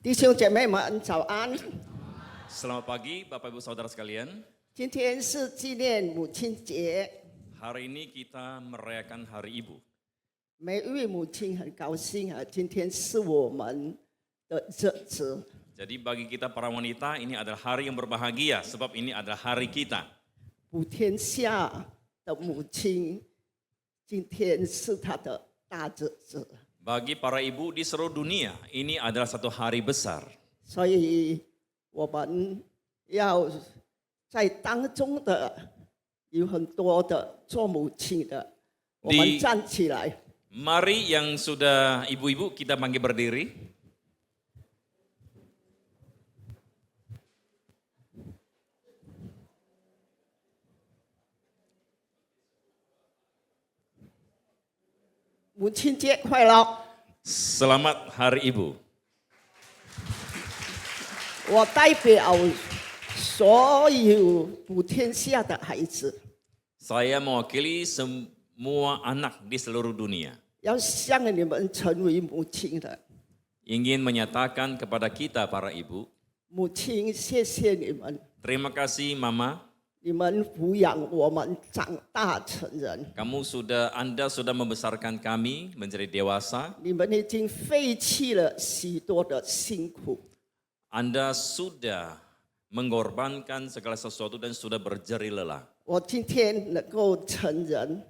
弟兄姐妹们早安， Selamat pagi Bapak Ibu Saudara sekalian. 今天是纪念母亲节， Hari ini kita merayakan Hari Ibu. 每一位母亲很高兴啊，今天是我们的日子。 Jadi bagi kita para wanita ini adalah hari yang berbahagia sebab ini adalah hari kita. 普天下的母亲，今天是她的大日子， Bagi para ibu di seluruh dunia ini adalah satu hari besar. 所以我们要在当中的有很多的做母亲的，我们站起来。 Mari yang sudah ibu-ibu kita panggil berdiri.母亲节快乐！ Selamat Hari Ibu. 我代表所有普天下的孩子， Saya mewakili semua anak di seluruh dunia. 要向你们成为母亲的 Ingin menyatakan kepada kita para ibu, 母亲，谢谢你们， terima kasih Mama. 你们抚养我们长大成人， Anda sudah membesarkan kami menjadi dewasa. 你们已经废弃了许多的辛苦。 Anda sudah mengorbankan segala sesuatu dan sudah berjerih lelah. 我今天能够成人，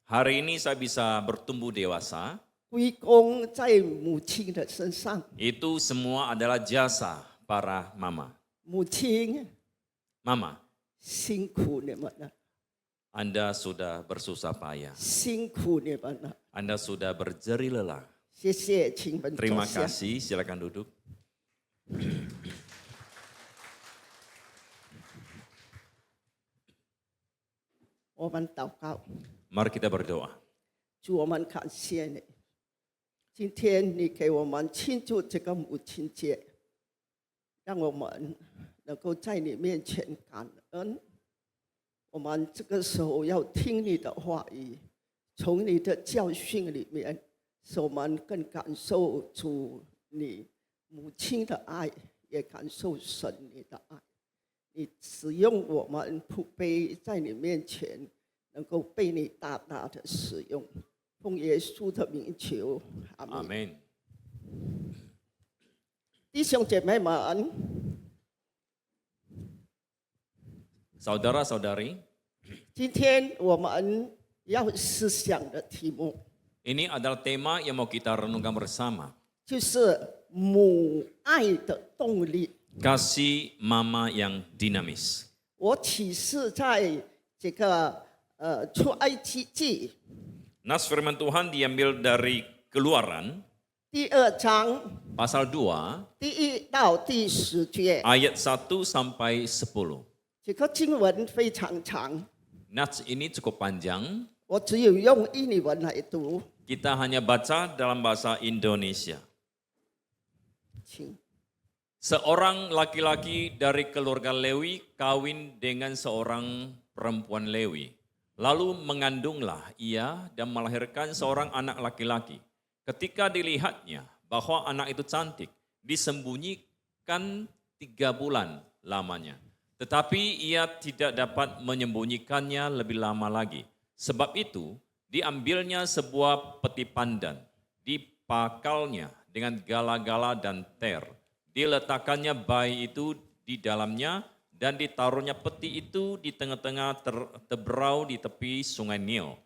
Hari ini saya bisa bertumbuh dewasa. 归功在母亲的身上。 Itu semua adalah jasa para mama. 母亲 Mama, 辛苦你们了， Anda sudah bersusah payah. 辛苦你们了， Anda sudah berjerih lelah. 谢谢，请们坐 Terima 下。 kasih, silakan duduk. 我们祷告。 Mari kita berdoa. 主，我们感谢你，今天你给我们庆祝这个母亲节，让我们能够在你面前感恩。我们这个时候要听你的话语，从你的教训里面，使我们更感受主你母亲的爱，也感受神你的爱。你使用我们仆卑在你面前，能够被你大大的使用。奉耶稣的名求，阿门。 Amin. 弟兄姐妹们， Saudara-saudari, 今天我们要思想的题目 ini adalah tema yang mau kita renungkan bersama. 就是母爱的动力。 Kasih mama yang dinamis. 我启示在这个出埃及记 Nas firman Tuhan diambil dari Keluaran 第2章 pasal 2第1到第10节， ayat 1 sampai 10. 这个经文非常长， Nas ini cukup panjang. 我只有用印尼文来读， Kita hanya baca dalam bahasa Indonesia. 请。 Seorang laki-laki dari keluarga Lewi kawin dengan seorang perempuan Lewi. Lalu mengandunglah ia dan melahirkan seorang anak laki-laki. Ketika dilihatnya bahwa anak itu cantik, disembunyikan 3 bulan lamanya. Tetapi ia tidak dapat menyembunyikannya lebih lama lagi. Sebab itu diambilnya sebuah peti pandan, dipakalnya dengan gala-gala dan ter. Diletakkannya bayi itu di dalamnya dan ditaruhnya peti itu di tengah-tengah teberau di tepi sungai Nil.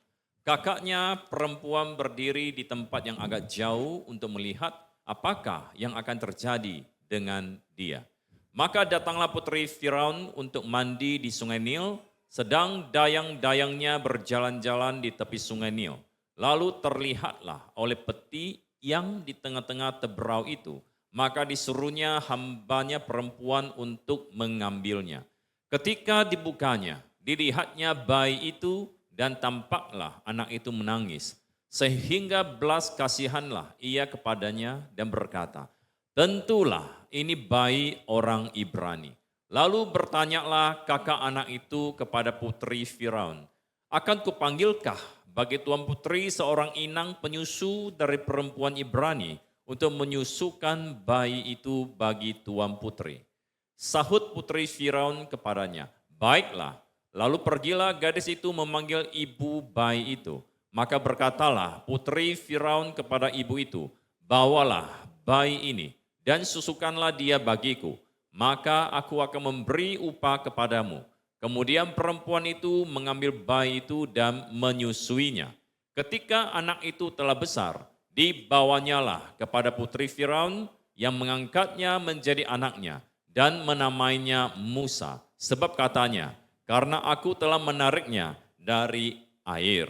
Kakaknya perempuan berdiri di tempat yang agak jauh untuk melihat apakah yang akan terjadi dengan dia. Maka datanglah putri Firaun untuk mandi di sungai Nil, sedang dayang-dayangnya berjalan-jalan di tepi sungai Nil. Lalu terlihatlah oleh peti yang di tengah-tengah teberau itu. Maka disuruhnya hambanya perempuan untuk mengambilnya. Ketika dibukanya, dilihatnya bayi itu dan tampaklah anak itu menangis. Sehingga belas kasihanlah ia kepadanya dan berkata, tentulah ini bayi orang Ibrani. Lalu bertanyalah kakak anak itu kepada putri Firaun, akan kupanggilkah bagi tuan putri seorang inang penyusu dari perempuan Ibrani untuk menyusukan bayi itu bagi tuan putri. Sahut putri Firaun kepadanya, baiklah. Lalu pergilah gadis itu memanggil ibu bayi itu. Maka berkatalah putri Firaun kepada ibu itu, bawalah bayi ini dan susukanlah dia bagiku. Maka aku akan memberi upah kepadamu. Kemudian perempuan itu mengambil bayi itu dan menyusuinya. Ketika anak itu telah besar, dibawanyalah kepada putri Firaun yang mengangkatnya menjadi anaknya dan menamainya Musa. Sebab katanya, karena aku telah menariknya dari air.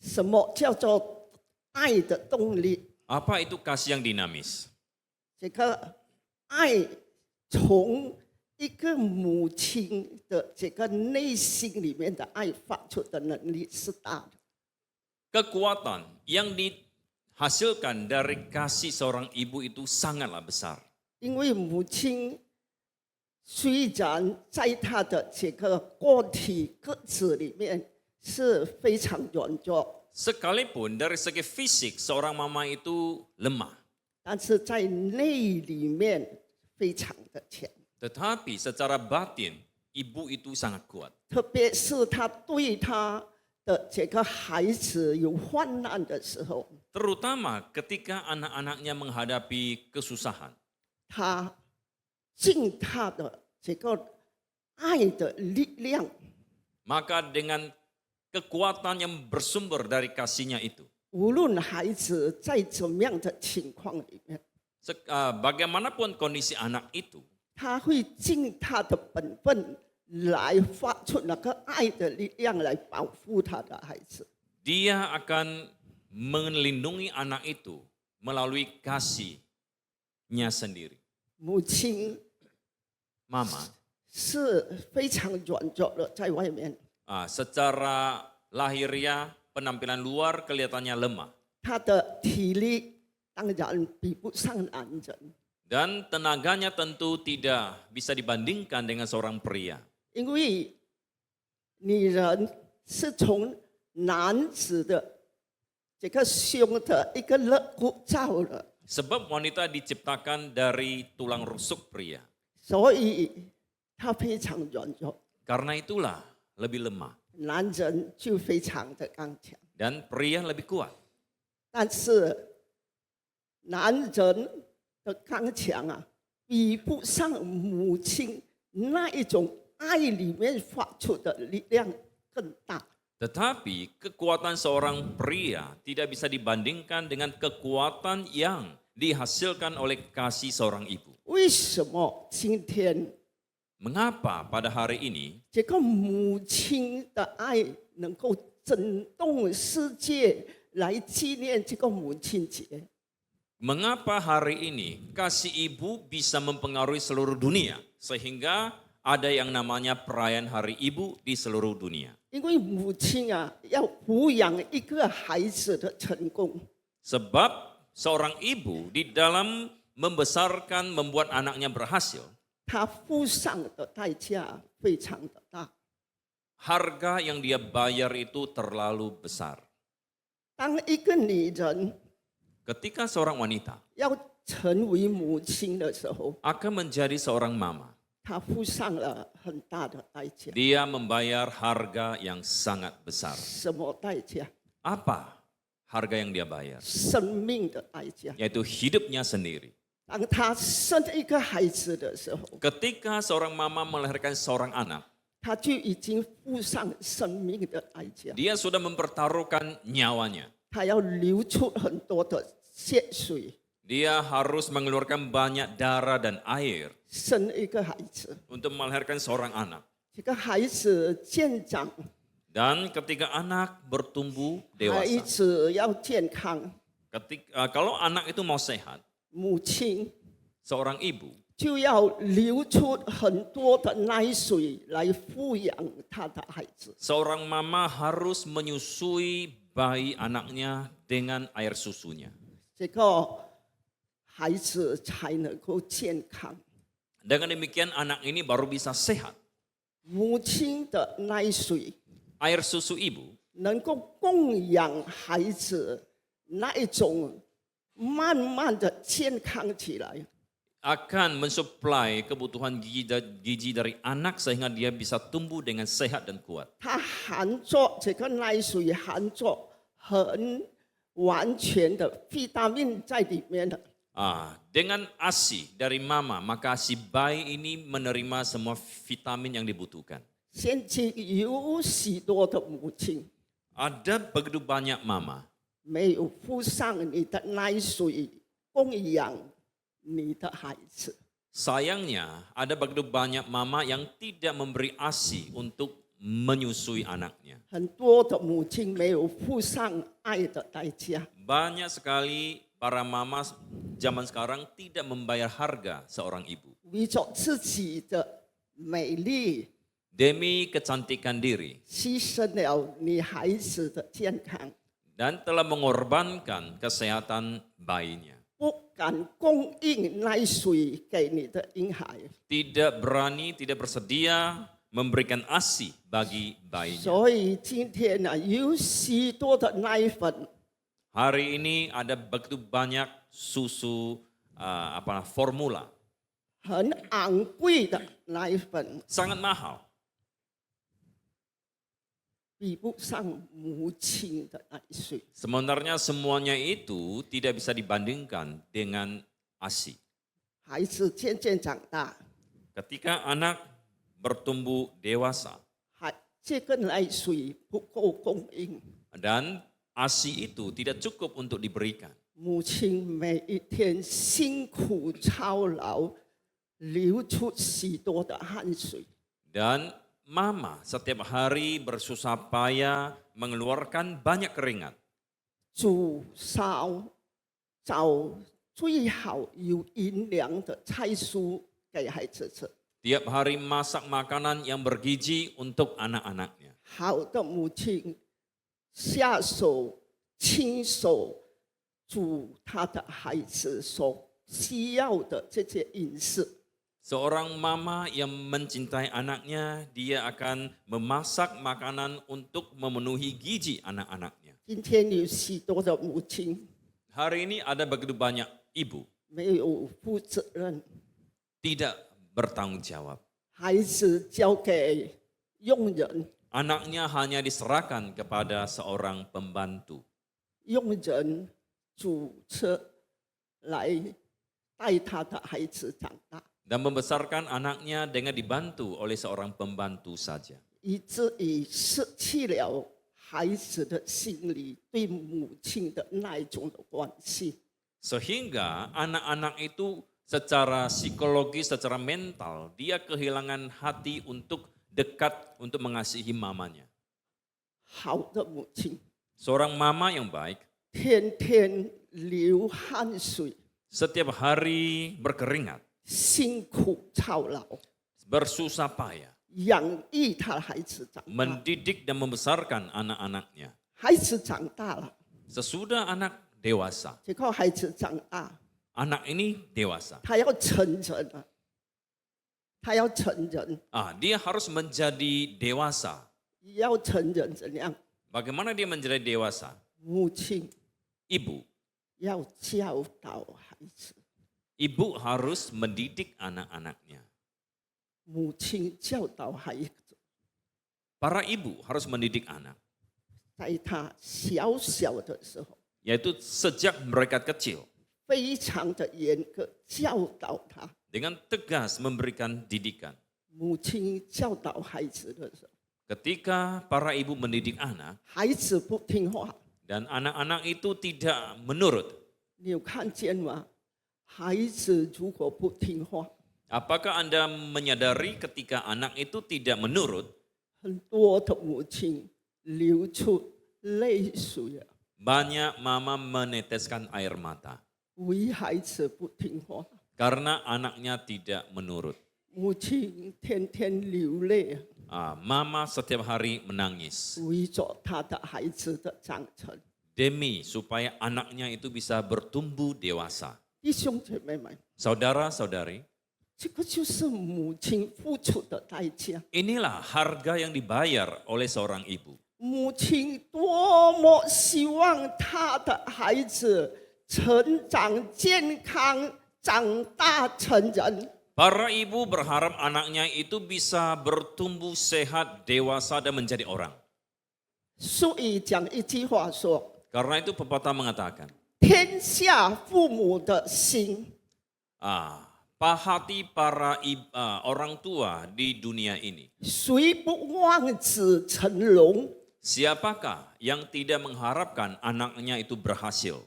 什么叫做爱的动力？ Apa itu kasih yang dinamis? 这个爱从一个母亲的这个内心里面的爱发出的能力是大的。 Kekuatan yang dihasilkan dari kasih seorang ibu itu sangatlah besar. 因为母亲虽然在她的这个个子里面是非常软弱， Sekalipun dari segi fisik seorang mama itu lemah, 但是在内里面非常的强。 tetapi secara batin ibu itu sangat kuat. 特别是她对她的这个孩子有患难的时候， Terutama ketika anak-anaknya menghadapi kesusahan. 她尽她的这个爱的力量， Maka dengan kekuatan yang bersumber dari kasihnya itu, 无论孩子在怎么样的情况里面， bagaimanapun kondisi anak itu, 他会尽他的本分来发出那个爱的力量来保护他的孩子。 dia akan melindungi anak itu melalui kasihnya sendiri. 母亲 Mama 是非常软弱的，在外面， secara lahiriah penampilan luar kelihatannya lemah 她的体力当然比不上男人， dan tenaganya tentu tidak bisa dibandingkan dengan seorang pria. 因为女人是从男子的这个胸的一个肋骨造的， Sebab wanita diciptakan dari tulang rusuk pria. 所以她非常软弱， Karena itulah lebih lemah 男人就非常的刚强。 dan pria lebih kuat. 但是男人的刚强啊，比不上母亲那一种爱里面发出的力量更大。 Tetapi kekuatan seorang pria tidak bisa dibandingkan dengan kekuatan yang dihasilkan oleh kasih seorang ibu. 为什么今天 Mengapa pada hari ini 这个母亲的爱能够震动世界来纪念这个母亲节？ Mengapa hari ini kasih ibu bisa mempengaruhi seluruh dunia sehingga ada yang namanya perayaan Hari Ibu di seluruh dunia? 因为母亲啊，要抚养一个孩子的成功， Sebab seorang ibu di dalam membesarkan, membuat anaknya berhasil, 她付上的代价非常的大。 harga yang dia bayar itu terlalu besar. 当一个女人 Ketika seorang wanita 要成为母亲的时候， akan menjadi seorang mama, 她付上了很大的代价。 dia membayar harga yang sangat besar. 什么代价？ Apa harga yang dia bayar? 生命的代价。 Yaitu hidupnya sendiri. 当她生一个孩子的时候， Ketika seorang mama melahirkan seorang anak, 她就已经付上生命的代价。 dia sudah mempertaruhkan nyawanya. 她要流出很多的血水， Dia harus mengeluarkan banyak darah dan air 生一个孩子。 untuk melahirkan seorang anak. 这个孩子健长， Dan ketika anak bertumbuh 孩 dewasa, 子要健康， kalau anak itu mau sehat, 母亲 seorang ibu 就要流出很多的奶水来抚养她的孩子。 seorang mama harus menyusui bayi anaknya dengan air susunya. 这个孩子才能够健康。 Dengan demikian anak ini baru bisa sehat. 母亲的奶水 Air susu ibu 能够供养孩子那一种慢慢的健康起来。 akan mensuplai kebutuhan gizi dari anak sehingga dia bisa tumbuh dengan sehat dan kuat. 它含着这个奶水含着很完全的维他命在里面的， Dengan ASI dari mama, maka si bayi ini menerima semua vitamin yang dibutuhkan. 现今有许多的母亲 Ada begitu banyak mama 没有附上你的奶水供养你的孩子， sayangnya ada begitu banyak mama yang tidak memberi ASI untuk menyusui anaknya. 很多的母亲没有付上爱的代价， Banyak sekali para mama zaman sekarang tidak membayar harga seorang ibu. 为着自己的美丽， Demi kecantikan diri 牺牲了你孩子的健康， dan telah mengorbankan kesehatan bayinya. 不敢供应奶水给你的婴孩， Tidak berani, tidak bersedia memberikan ASI bagi bayinya. 所以今天呢，有许多的奶粉 Hari ini ada begitu banyak susu formula, 很昂贵的奶粉， sangat mahal. 比不上母亲的奶水。 Sebenarnya semuanya itu tidak bisa dibandingkan dengan ASI. 孩子渐渐长大， Ketika anak bertumbuh dewasa 这个奶水不够供应， dan ASI itu tidak cukup untuk diberikan. 母亲每一天辛苦操劳，流出许多的汗水。 Dan mama setiap hari bersusah payah mengeluarkan banyak keringat. 煮烧找最好有营养的菜蔬给孩子吃。 Tiap hari masak makanan yang bergizi untuk anak-anaknya. 好的母亲下手亲手煮她的孩子所需要的这些饮食。 Seorang mama yang mencintai anaknya, dia akan memasak makanan untuk memenuhi gizi anak-anaknya. 今天有许多的母亲 Hari ini ada begitu banyak ibu 没有负责任， tidak bertanggung jawab. 孩子交给佣人， Anaknya hanya diserahkan kepada seorang pembantu. 佣人煮车来带他的孩子长大， Dan membesarkan anaknya dengan dibantu oleh seorang pembantu saja. 以至于失去了孩子的心里对母亲的那一种的关系。 Sehingga anak-anak itu secara psikologis, secara mental, dia kehilangan hati untuk dekat, untuk mengasihi mamanya. 好的母亲， Seorang mama yang baik, 天天流汗水， setiap hari berkeringat, 辛苦操劳， bersusah payah, 养育他的孩子长大。 mendidik dan membesarkan anak-anaknya. 孩子长大了， Sesudah anak dewasa, 结果孩子长大， anak ini dewasa. 他要成人了，他要成人， Dia harus menjadi dewasa. 要成人怎样？ Bagaimana dia menjadi dewasa? 母亲 Ibu. 要教导孩子， Ibu harus mendidik anak-anaknya. 母亲教导孩子， Para ibu harus mendidik anak. 在他小小的时候， Yaitu sejak mereka kecil. 非常的严格教导他。 Dengan tegas memberikan didikan. 母亲教导孩子的时候， Ketika para ibu mendidik anak 孩子不听话， dan anak-anak itu tidak menurut. 你有看见吗？孩子如果不听话， Apakah Anda menyadari ketika anak itu tidak menurut, 很多的母亲流出泪水啊， banyak mama meneteskan air mata 为孩子不听话， karena anaknya tidak menurut. 母亲天天流泪， Mama setiap hari menangis 为着他的孩子的长成。 demi supaya anaknya itu bisa bertumbuh dewasa. 弟兄姐妹们， Saudara-saudari, 这个就是母亲付出的代价。 inilah harga yang dibayar oleh seorang ibu. 母亲多么希望她的孩子成长健康，长大成人。 Para ibu berharap anaknya itu bisa bertumbuh sehat, dewasa dan menjadi orang. 所以讲一句话说： Karena itu pepatah mengatakan, 天下父母的心， hati para orang tua di dunia ini. 谁不望子成龙？ Siapakah yang tidak mengharapkan anaknya itu berhasil,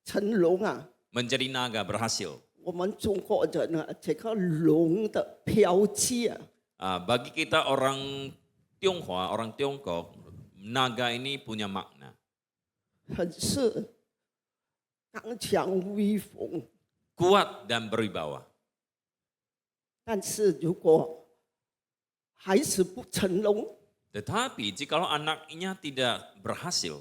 成龙啊， menjadi naga berhasil? 我们中国人啊，这个龙的标记啊， Bagi kita orang Tionghoa, orang Tiongkok, naga ini punya makna. 很是刚强威风。 Kuat dan berwibawa. 但是如果孩子不成龙， Tetapi jikalau anaknya tidak berhasil,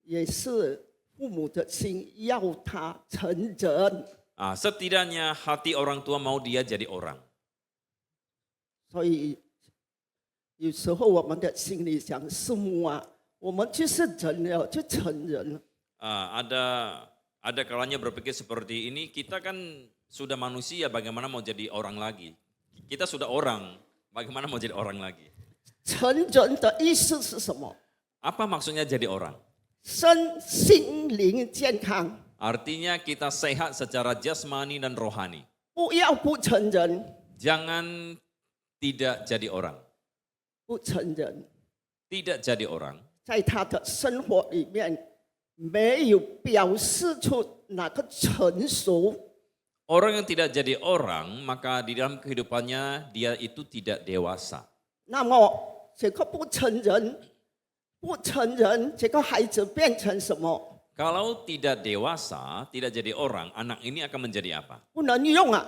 也是父母的心要他成人。 setidaknya hati orang tua mau dia jadi orang. 所以有时候我们的心里想，师母啊，我们就是人了，就成人了。 Ada kalanya berpikir seperti ini, kita kan sudah manusia, bagaimana mau jadi orang lagi? Kita sudah orang, bagaimana mau jadi orang lagi? 成人的意思是什么？ Apa maksudnya jadi orang? 身心灵健康， Artinya kita sehat secara jasmani dan rohani. 不要不成人， Jangan tidak jadi orang. 不成人， Tidak jadi orang. 在他的生活里面没有表示出哪个成熟。 Orang yang tidak jadi orang, maka di dalam kehidupannya dia itu tidak dewasa. 那么这个不成人，不成人，这个孩子变成什么？ Kalau tidak dewasa, tidak jadi orang, anak ini akan menjadi apa? 不能用啊，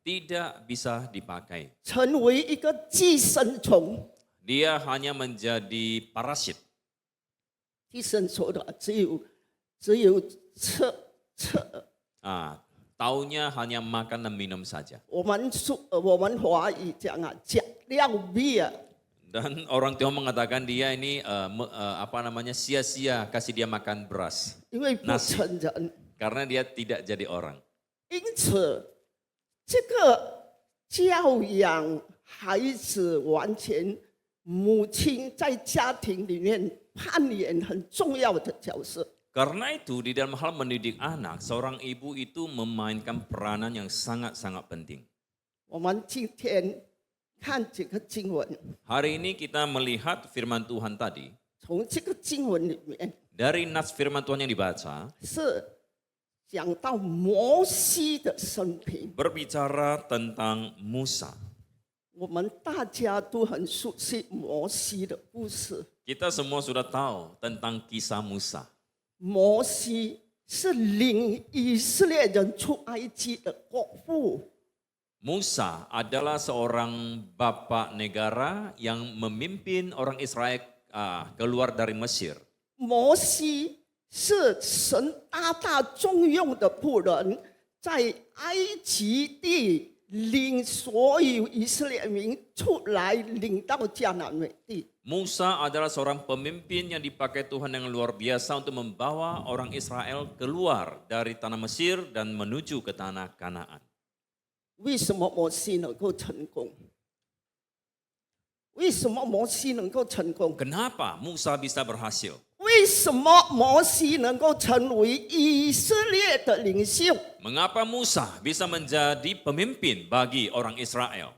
Tidak bisa dipakai. 成为一个寄生虫。 Dia hanya menjadi parasit. 寄生虫的只有吃。 Taunya hanya makan dan minum saja. 我们华语讲啊，讲料味啊。 Dan orang Tionghoa mengatakan dia ini sia-sia kasih dia makan beras. 因为不成人， Karena dia tidak jadi orang. 因此这个教养孩子完全母亲在家庭里面扮演很重要的角色。 Karena itu di dalam hal mendidik anak, seorang ibu itu memainkan peranan yang sangat-sangat penting. 我们今天看这个经文， Hari ini kita melihat firman Tuhan tadi. 从这个经文里面 Dari nas firman Tuhan yang dibaca, 是讲到摩西的生平。 berbicara tentang Musa. 我们大家都很熟悉摩西的故事。 Kita semua sudah tahu tentang kisah Musa. 摩西是领以色列人出埃及的国父。 Musa adalah seorang bapak negara yang memimpin orang Israel keluar dari Mesir. 摩西是神大重用的仆人，在埃及地领所有以色列民出来，领到迦南美地。 Musa adalah seorang pemimpin yang dipakai Tuhan yang luar biasa untuk membawa orang Israel keluar dari tanah Mesir dan menuju ke tanah Kanaan. 为什么摩西能够成功？为什么摩西能够成功？ Kenapa Musa bisa berhasil? 为什么摩西能够成为以色列的领袖？ Mengapa Musa bisa menjadi pemimpin bagi orang Israel?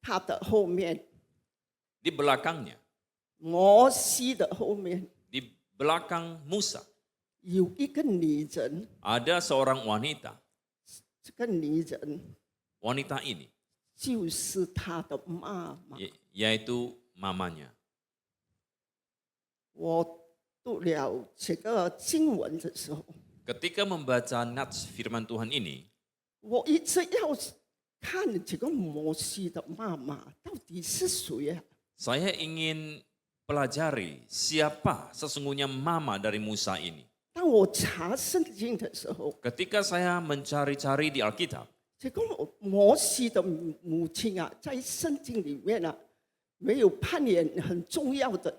他的后面， Di belakangnya, 摩西的后面 di belakang Musa, 有一个女人， ada seorang wanita. 这个女人 Wanita ini 就是他的妈妈。 yaitu mamanya. 我读了这个经文的时候， Ketika membaca nats firman Tuhan ini, 我一直要看这个摩西的妈妈到底是谁啊？ saya ingin pelajari siapa sesungguhnya mama dari Musa ini. 当我查圣经的时候， Ketika saya mencari-cari di Alkitab, 这个摩西的母亲啊，在圣经里面啊，没有扮演很重要的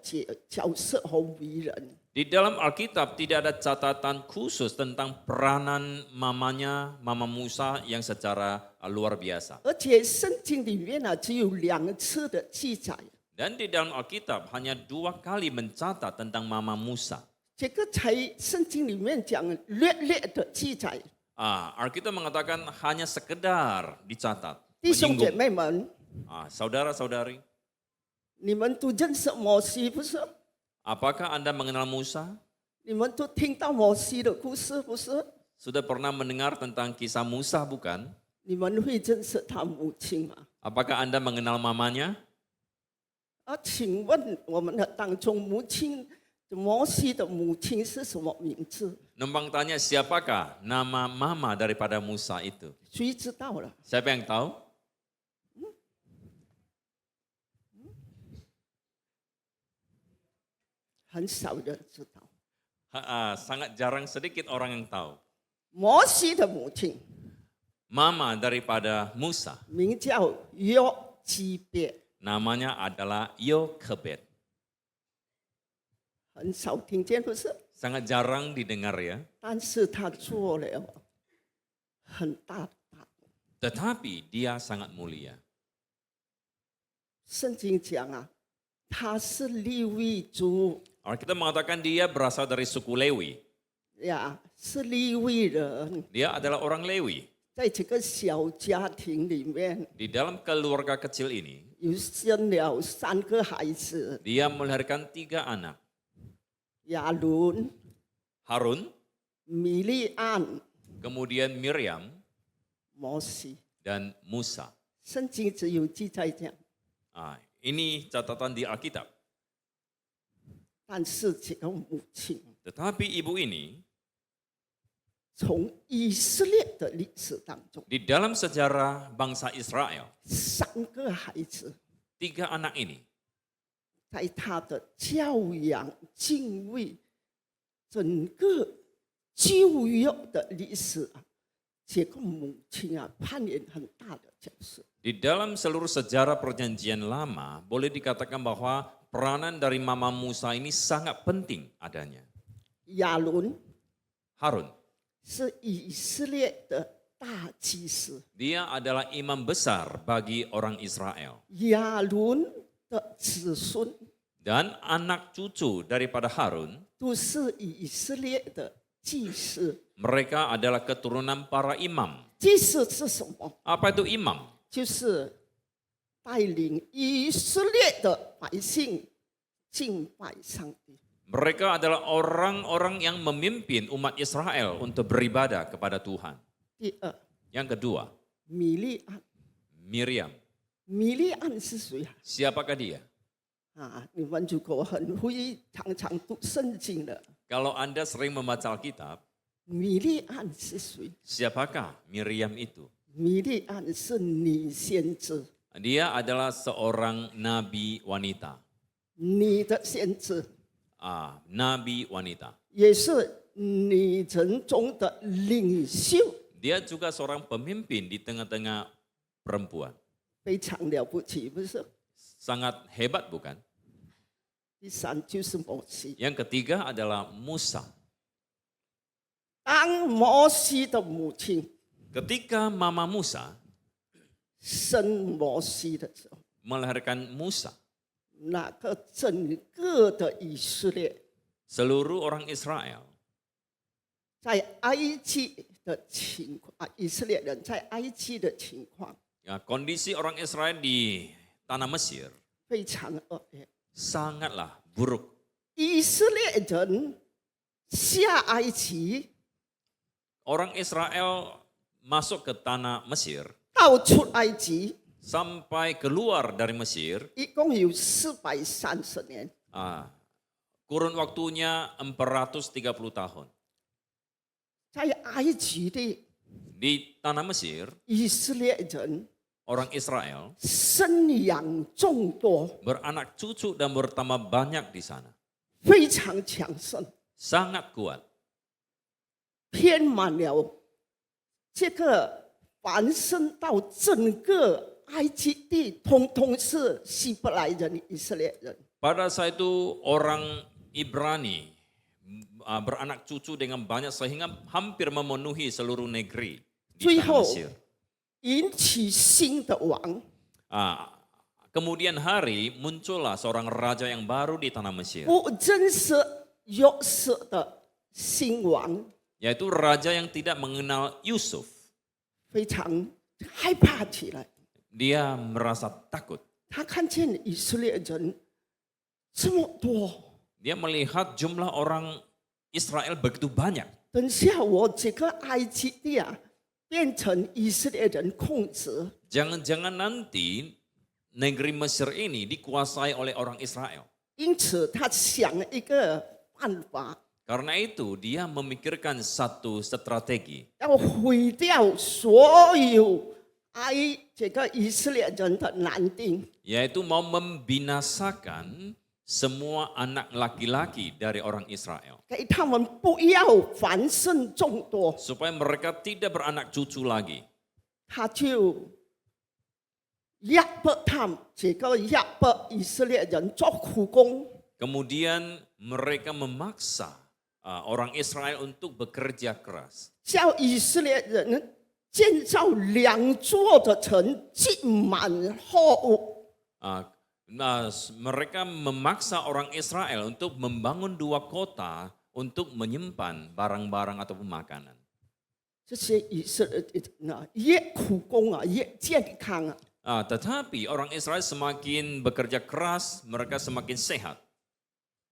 角色和为人。 Di dalam Alkitab tidak ada catatan khusus tentang peranan mamanya, Mama Musa yang secara luar biasa. 而且圣经里面呢，只有2次的记载。 Dan di dalam Alkitab hanya 2 kali mencatat tentang Mama Musa. 这个才圣经里面讲略略的记载。 Alkitab mengatakan hanya sekedar dicatat. 弟兄姐 menyinggung. 妹们， Saudara-saudari, 你们都认识摩西不是？ apakah Anda mengenal Musa? 你们都听到摩西的故事不是？ Sudah pernah mendengar tentang kisah Musa bukan? 你们会认识他母亲吗？ Apakah Anda mengenal mamanya? 请问我们的当中摩西的母亲是什么名字？ Numpang tanya siapakah nama mama daripada Musa itu? 谁知道了？ Siapa yang tahu? 很少人知道。 Sangat jarang sedikit orang yang tahu. 摩西的母亲 Mama daripada Musa 名叫约基别， namanya adalah Yokebed. 很少听见不是？ Sangat jarang didengar ya. 但是他做了很大的大功。 Tetapi dia sangat mulia. 圣经讲啊，他是利未族 Kita mengatakan dia berasal dari suku Lewi. 呀，是利未人， Dia adalah orang Lewi. 在这个小家庭里面， Di dalam keluarga kecil ini, 有生了3个孩子， dia melahirkan 3 anak. 亚伦、 Harun, 米利暗、 kemudian Miriam, 摩西。 dan Musa. 圣经只有记载这样， Ini catatan di Alkitab. 但是这个母亲 Tetapi ibu ini 从以色列的历史当中， di dalam sejarah bangsa Israel, 3个孩子 3 anak ini 在他的教养、敬畏、整个旧约的历史啊，这个母亲啊扮演很大的角色。 di dalam seluruh sejarah perjanjian lama, boleh dikatakan bahwa peranan dari Mama Musa ini sangat penting adanya. 亚伦 Harun, 是以色列的大祭司， dia adalah imam besar bagi orang Israel. 亚伦的子孙 Dan anak cucu daripada Harun, 都是以色列的祭司。 mereka adalah keturunan para imam. 祭司是什么？ Apa itu imam? 就是带领以色列的百姓敬拜上帝。 Mereka adalah orang-orang yang memimpin umat Israel untuk beribadah kepada Tuhan. 第二， Yang kedua, 米利暗， Miriam. 米利暗是谁啊？ Siapakah dia? 你们如果很会常常读圣经的， Kalau Anda sering membaca Alkitab, 米利暗是谁？ siapakah Miriam itu? 米利暗是女先知， Dia adalah seorang nabi wanita. 女的先知， Nabi wanita. 也是女人中的领袖， Dia juga seorang pemimpin di tengah-tengah perempuan. 非常了不起，不是？ Sangat hebat bukan? 第三就是摩西， Yang ketiga adalah Musa. 当摩西的母亲 Ketika Mama Musa 生摩西的时候， melahirkan Musa, 那个整个的以色列 seluruh orang Israel 在埃及的情况，以色列人在埃及的情况 kondisi orang Israel di tanah Mesir 非常恶劣。 sangatlah buruk. 以色列人下埃及， Orang Israel masuk ke tanah Mesir 到出埃及， sampai keluar dari Mesir, 一共有430年。 kurun waktunya 430 tahun. 在埃及的 Di tanah Mesir, 以色列人 orang Israel 生养众多， beranak cucu dan bertambah banyak di sana. 非常强盛， Sangat kuat. 填满了这个繁盛到整个埃及地通通是希伯来人、以色列人。 Pada saat itu orang Ibrani beranak cucu dengan banyak sehingga hampir memenuhi seluruh negeri di 最 tanah 后 Mesir. 引起新的王， Kemudian hari muncullah seorang raja yang baru di tanah Mesir, 不认识约瑟的新王， yaitu raja yang tidak mengenal Yusuf. 非常害怕起来。 Dia merasa takut. 他看见以色列人这么多， Dia melihat jumlah orang Israel begitu banyak. 等下我这个埃及地啊，变成以色列人控制， Jangan-jangan nanti negeri Mesir ini dikuasai oleh orang Israel. 因此他想一个办法， Karena itu dia memikirkan satu strategi, 要毁掉所有这个以色列人的男丁。 yaitu mau membinasakan semua anak laki-laki dari orang Israel. 给他们不要繁盛众多， Supaya mereka tidak beranak cucu lagi. 他就压迫他们，这个压迫以色列人做苦工， Kemudian mereka memaksa orang Israel untuk bekerja keras. 叫以色列人建造2座的城，浸满货物。 Mereka memaksa orang Israel untuk membangun 2 kota untuk menyimpan barang-barang ataupun makanan. 这些以色列人啊，越苦工啊，越健康啊。 Tetapi orang Israel semakin bekerja keras, mereka semakin sehat.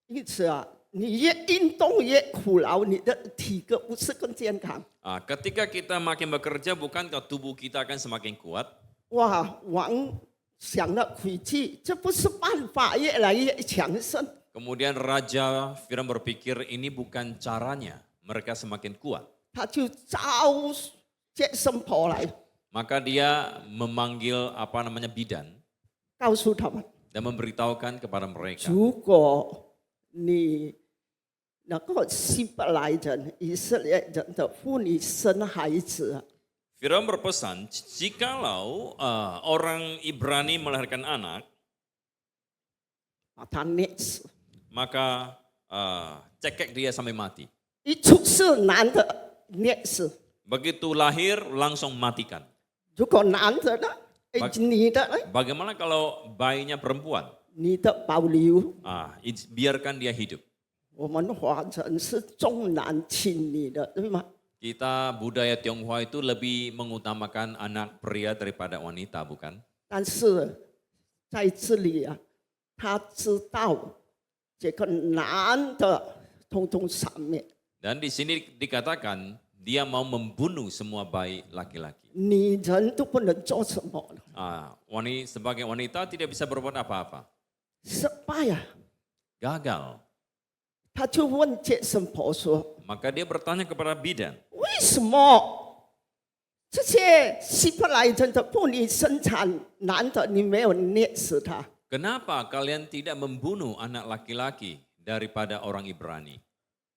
因此啊，你越运动越苦劳，你的体格不是更健康？ Ketika kita makin bekerja, bukankah tubuh kita akan semakin kuat? 哇，王想了诡计，这不是办法，越来越强盛。 Kemudian Raja Firaun berpikir ini bukan caranya, mereka semakin kuat. 他就召接生婆来， Maka dia memanggil bidan 告诉他们： dan memberitahukan kepada mereka, 如果你能够希伯来人、以色列人的妇女生孩子， Firaun berpesan, jikalau orang Ibrani melahirkan anak, 把他捏死。 maka cekek dia sampai mati. 一出世男的捏死， Begitu lahir langsung matikan. 如果男的呢，女的呢， Bagaimana kalau bayinya perempuan? 你的保留。 Biarkan dia hidup. 我们华人是重男轻女的，对吗？ Kita budaya Tionghoa itu lebih mengutamakan anak pria daripada wanita, bukan? 但是在这里啊，他知道这个男的通通杀灭， Dan di sini dikatakan dia mau membunuh semua bayi laki-laki. 女人都不能做什么了， Sebagai wanita tidak bisa berbuat apa-apa. 失败啊！ Gagal. 他就问接生婆说 Maka dia bertanya kepada bidan,：“ 为什么这些希伯来人的妇女生产男的，你没有捏死他？” Kenapa kalian tidak membunuh anak laki-laki daripada orang Ibrani?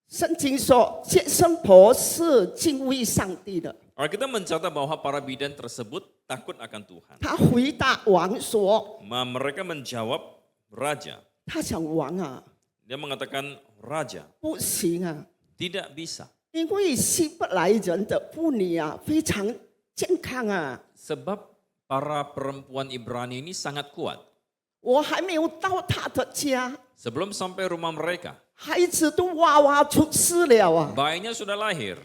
圣经说，接生婆是敬畏上帝的。 Kita mencatat bahwa para bidan tersebut takut akan Tuhan. 他回答王说 Mereka menjawab raja.：“ 他想王啊， Dia mengatakan, Raja, 不行啊， tidak bisa. 因为希伯来人的妇女啊非常健康啊， Sebab para perempuan Ibrani ini sangat kuat. 我还没有到他的家， Sebelum sampai rumah mereka, 孩子都哇哇出世了啊， bayinya sudah lahir.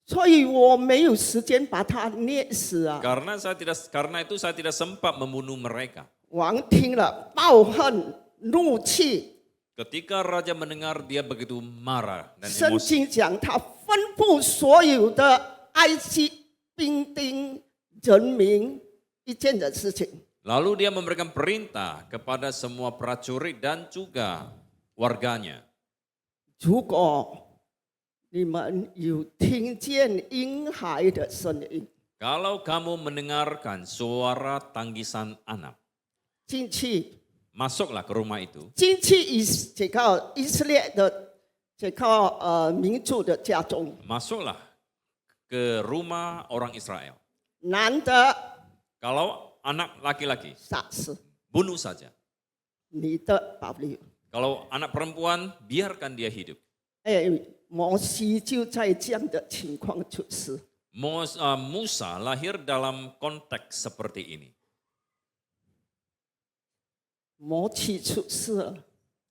所以我没有时间把他捏死啊。” Karena itu saya tidak sempat membunuh mereka. 王听了，暴恨怒气。 Ketika raja mendengar, dia begitu marah dan 圣 emosi. 经讲，他吩咐所有的埃及兵丁人民一件的事情。 Lalu dia memberikan perintah kepada semua prajurit dan juga warganya. 如果你们有听见婴孩的声音， Kalau kamu mendengarkan suara tangisan anak, 进去， masuklah ke rumah itu. 进去这个以色列的这个民族的家中， Masuklah ke rumah orang Israel. 男的 Kalau anak laki-laki, 杀死 bunuh saja. 你的保留。 Kalau anak perempuan, biarkan dia hidup. 摩西就在这样的情况处事。 Musa lahir dalam konteks seperti ini. 摩西出世，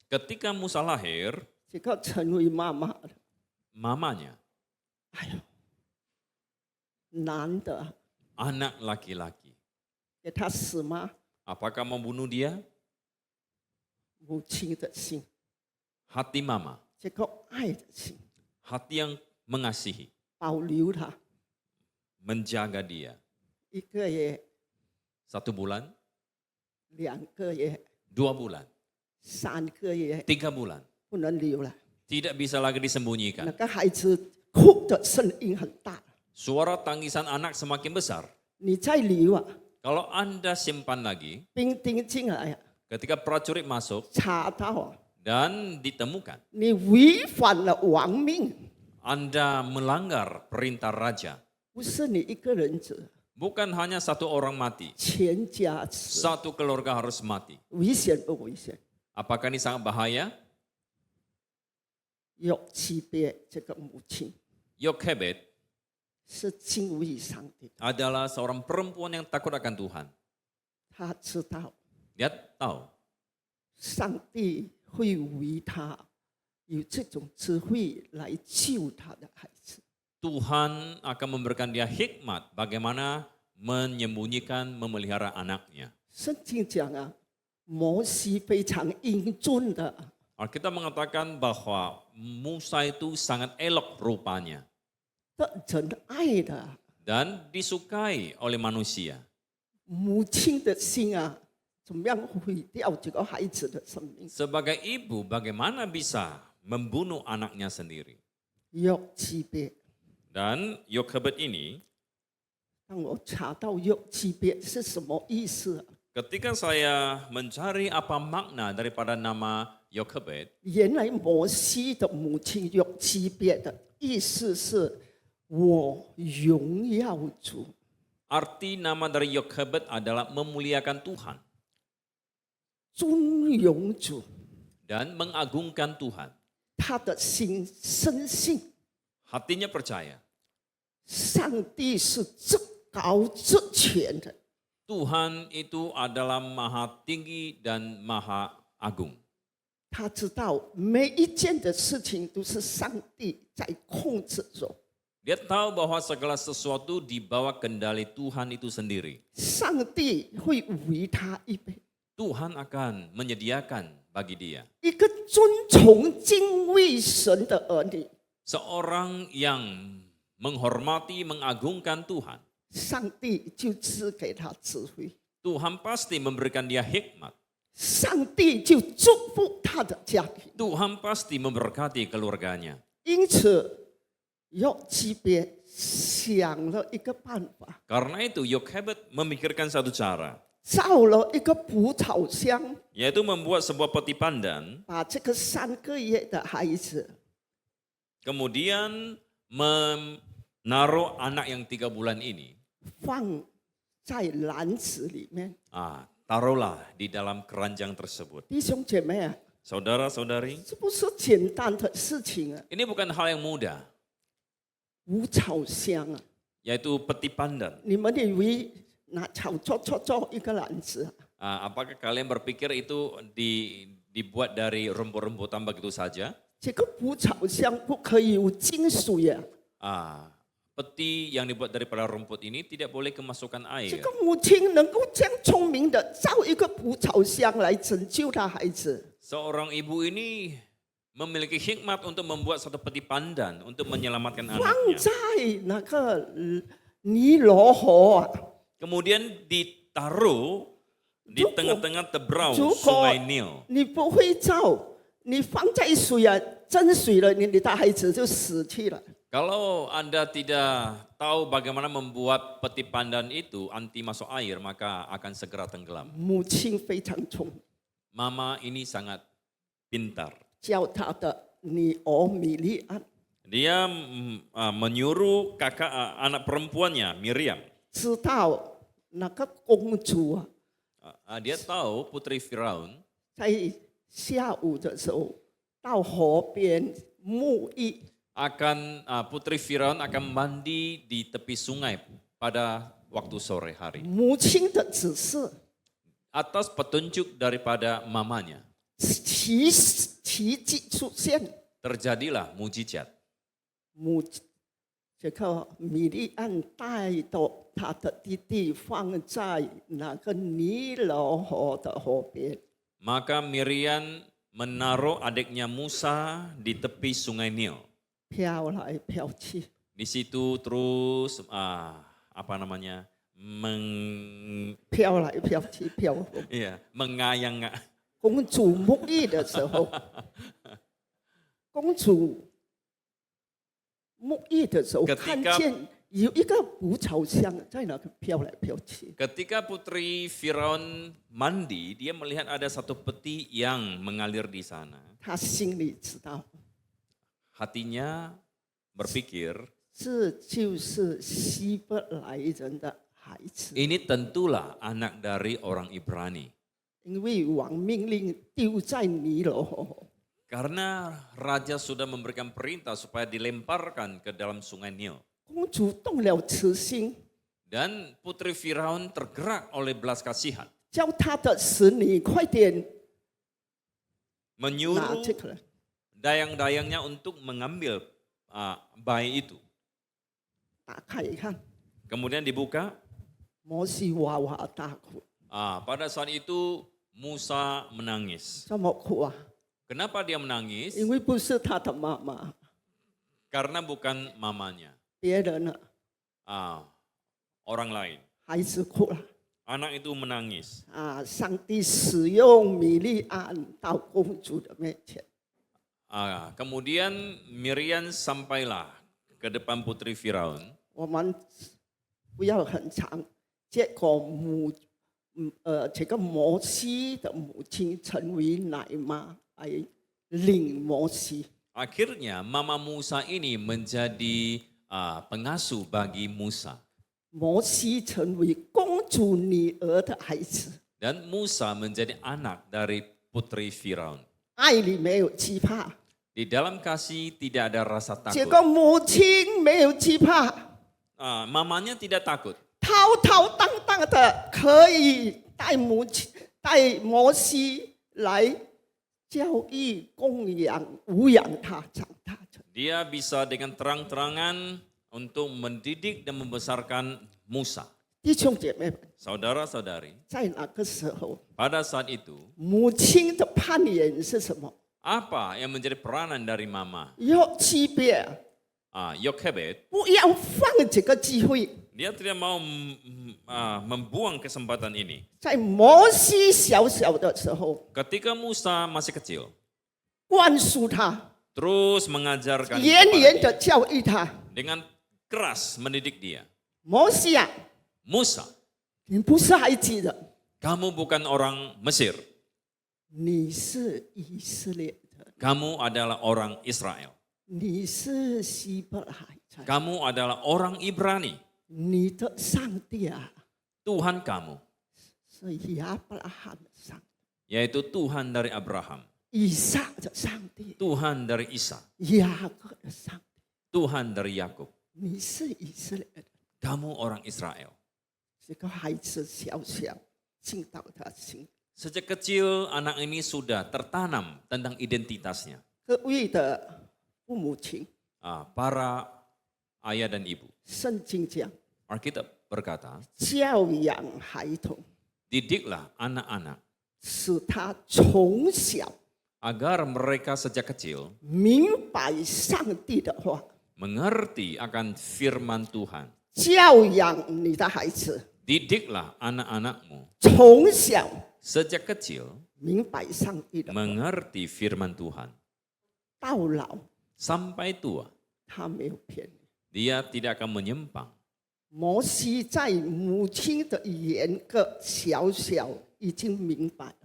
Ketika Musa lahir, 这个成为妈妈了。 mamanya, 哎呦，男的 anak laki-laki. 给他死吗？ Apakah membunuh dia? 母亲的心， Hati mama, 这个爱的心， hati yang mengasihi, 保留他 menjaga dia. 1个月、 1 bulan, 2个月、 2 bulan, 3个月， 3 bulan. 不能留了。 Tidak bisa lagi 那 disembunyikan. 个孩子哭的声音很大， Suara tangisan anak semakin besar. 你再留啊， Kalau Anda simpan lagi, 兵丁进来啊， ketika prajurit masuk 查到啊， dan ditemukan, 你违反了王命， Anda melanggar perintah raja. 不是你一个人死， Bukan hanya 1 orang mati, 全家死， 1 keluarga harus mati. 危险不危险？ Apakah ini sangat bahaya? 有区别，这个母亲 Yokhebed 是敬畏上帝， adalah seorang perempuan yang takut akan Tuhan. 她知道 Dia tahu 上帝会为她有这种智慧来救她的孩子。 Tuhan akan memberikan dia hikmat bagaimana menyembunyikan, memelihara anaknya. 圣经讲啊，摩西非常英俊的， Alkitab mengatakan bahwa Musa itu sangat elok rupanya 的人爱的， dan disukai oleh manusia. 母亲的心啊，怎么样毁掉这个孩子的生命？ Sebagai ibu, bagaimana bisa membunuh anaknya sendiri? 有区别。 Dan Yokhebed ini, 当我查到有区别是什么意思啊？ ketika saya mencari apa makna daripada nama Yokhebed, 原来摩西的母亲有区别的意思是我荣耀主， arti nama dari Yokhebed adalah memuliakan Tuhan 尊荣主， dan mengagungkan Tuhan. 他的心深信 Hatinya percaya 上帝是至高至全的， Tuhan itu adalah maha tinggi dan maha agung. 他知道每一件的事情都是上帝在控制着， Dia tahu bahwa segala sesuatu di bawah kendali Tuhan itu sendiri. 上帝会为他预备 Tuhan akan menyediakan bagi dia 一个尊崇敬畏神的儿女， seorang yang menghormati, mengagungkan Tuhan. 上帝就赐给他智慧， Tuhan pasti memberikan dia hikmat. 上帝就祝福他的家庭。 Tuhan pasti memberkati keluarganya. 因此，有级别想了一个办法， Karena itu Yokhebed memikirkan satu cara, 造了一个蒲草箱， yaitu membuat sebuah peti pandan, 把这个3个月的孩子 kemudian menaruh anak yang 3 bulan ini, 放在篮子里面。 taruhlah di dalam keranjang tersebut. 弟兄姐妹啊， Saudara-saudari, 这不是简单的事情啊！ ini bukan hal yang mudah, 蒲草箱啊， yaitu peti pandan. 你们以为拿草做一个篮子啊？ Apakah kalian berpikir itu dibuat dari rumput-rumputan begitu saja? 这个蒲草箱不可以有金属呀！ Peti yang dibuat daripada rumput ini tidak boleh kemasukan 这 air. 个母亲能够这样聪明的造一个蒲草箱来拯救她孩子， Seorang ibu ini memiliki hikmat untuk membuat satu peti pandan untuk menyelamatkan 放 anaknya. 在那个尼罗河啊。 Kemudian ditaruh di tengah-tengah tebrau 如果 sungai Nil. 你不会造，你放在水啊，真水了，你的孩子就死去了。 Kalau Anda tidak tahu bagaimana membuat peti pandan itu anti masuk air, maka akan segera tenggelam. 母亲非常聪明， Mama ini sangat pintar. 叫她的女儿米利安 Dia menyuruh kakak anak perempuannya Miriam 知道那个公主啊， Dia tahu putri Firaun 在下午的时候到河边沐浴， putri Firaun akan mandi di tepi sungai pada waktu sore hari. 母亲的指示， Atas petunjuk daripada mamanya, 奇迹出现， terjadilah mujizat. 这个米利暗带着他的弟弟放在那个尼罗河的河边， Maka Miriam menaruh adiknya Musa di tepi sungai Nil. 飘来飘去， Di situ terus meng 飘来飘去，飘过。 mengayang. 公主沐浴的时候，公主沐浴的时候 Ketika 看见有一个蒲草箱在那个飘来飘去， Ketika putri Firaun mandi, dia melihat ada satu peti yang mengalir di sana. 她心里知道， Hatinya berpikir, 这就是希伯来人的孩子， ini tentulah anak dari orang Ibrani. 因为王命令丢在尼罗河。 Karena raja sudah memberikan perintah supaya dilemparkan ke dalam sungai Nil. 公主动了慈心， Dan putri Firaun tergerak oleh belas kasihan. 叫她的使女快点拿 Menyuruh 这个人。 dayang-dayangnya untuk mengambil bayi itu. 打开一看， Kemudian dibuka. 摩西哇哇大哭， Pada saat itu Musa menangis. 怎么哭啊？ Kenapa dia menangis? 因为不是他的妈妈， Karena bukan mamanya, 别人了， orang lain. 孩子哭了。 Anak itu menangis. 上帝使用米利暗到公主的面前， Kemudian Miriam sampailah ke depan putri Firaun. 我们不要很长。结果这个摩西的母亲成为奶妈来领摩西。 Akhirnya Mama Musa ini menjadi pengasuh bagi Musa. 摩西成为公主女儿的孩子， Dan Musa menjadi anak dari putri Firaun. 爱里没有惧怕。 Di dalam kasih tidak ada rasa 这 takut. 个母亲没有惧怕， Mamanya tidak takut. 浩浩荡荡的可以带摩西来教育、供养、抚养他长大成。 Dia bisa dengan terang-terangan untuk mendidik dan membesarkan Musa. 弟兄姐妹们， Saudara-saudari, 在那个时候， pada saat itu, 母亲的攀岩是什么？ apa yang menjadi peranan dari Mama? 要区别， Yochebed, 不要放这个机会。 dia tidak mau membuang kesempatan ini. 在摩西小小的时候， Ketika Musa masih kecil, 灌输他， terus mengajarkan 严 kepada 严 dia, 的教育他。 dengan keras mendidik dia. 摩西啊， Musa, 你不是埃及人， kamu bukan orang Mesir, 你是以色列人， kamu adalah orang Israel, 你是希伯来人， kamu adalah orang Ibrani. 你的上帝啊， Tuhan kamu, 是亚伯拉罕的上帝， yaitu Tuhan dari Abraham, 以撒的上帝， Tuhan dari Isa, 雅各的上帝。 Tuhan dari Yakub. 你是以色列人， Kamu orang Israel. 这个孩子小小进到他心。 Sejak kecil anak ini sudah tertanam tentang identitasnya. 各位的父母亲， Para ayah dan ibu. 圣经讲， Alkitab berkata, 教养孩童， didiklah anak-anak 使他从小 agar mereka sejak kecil 明白上帝的话。 mengerti akan firman Tuhan. 教养你的孩子， Didiklah anak-anakmu 从小 sejak kecil 明白上帝的话， mengerti firman Tuhan. 到老 Sampai tua, 他没有骗你。 dia tidak akan menyimpang. 摩西在母亲的严格小小已经明白了。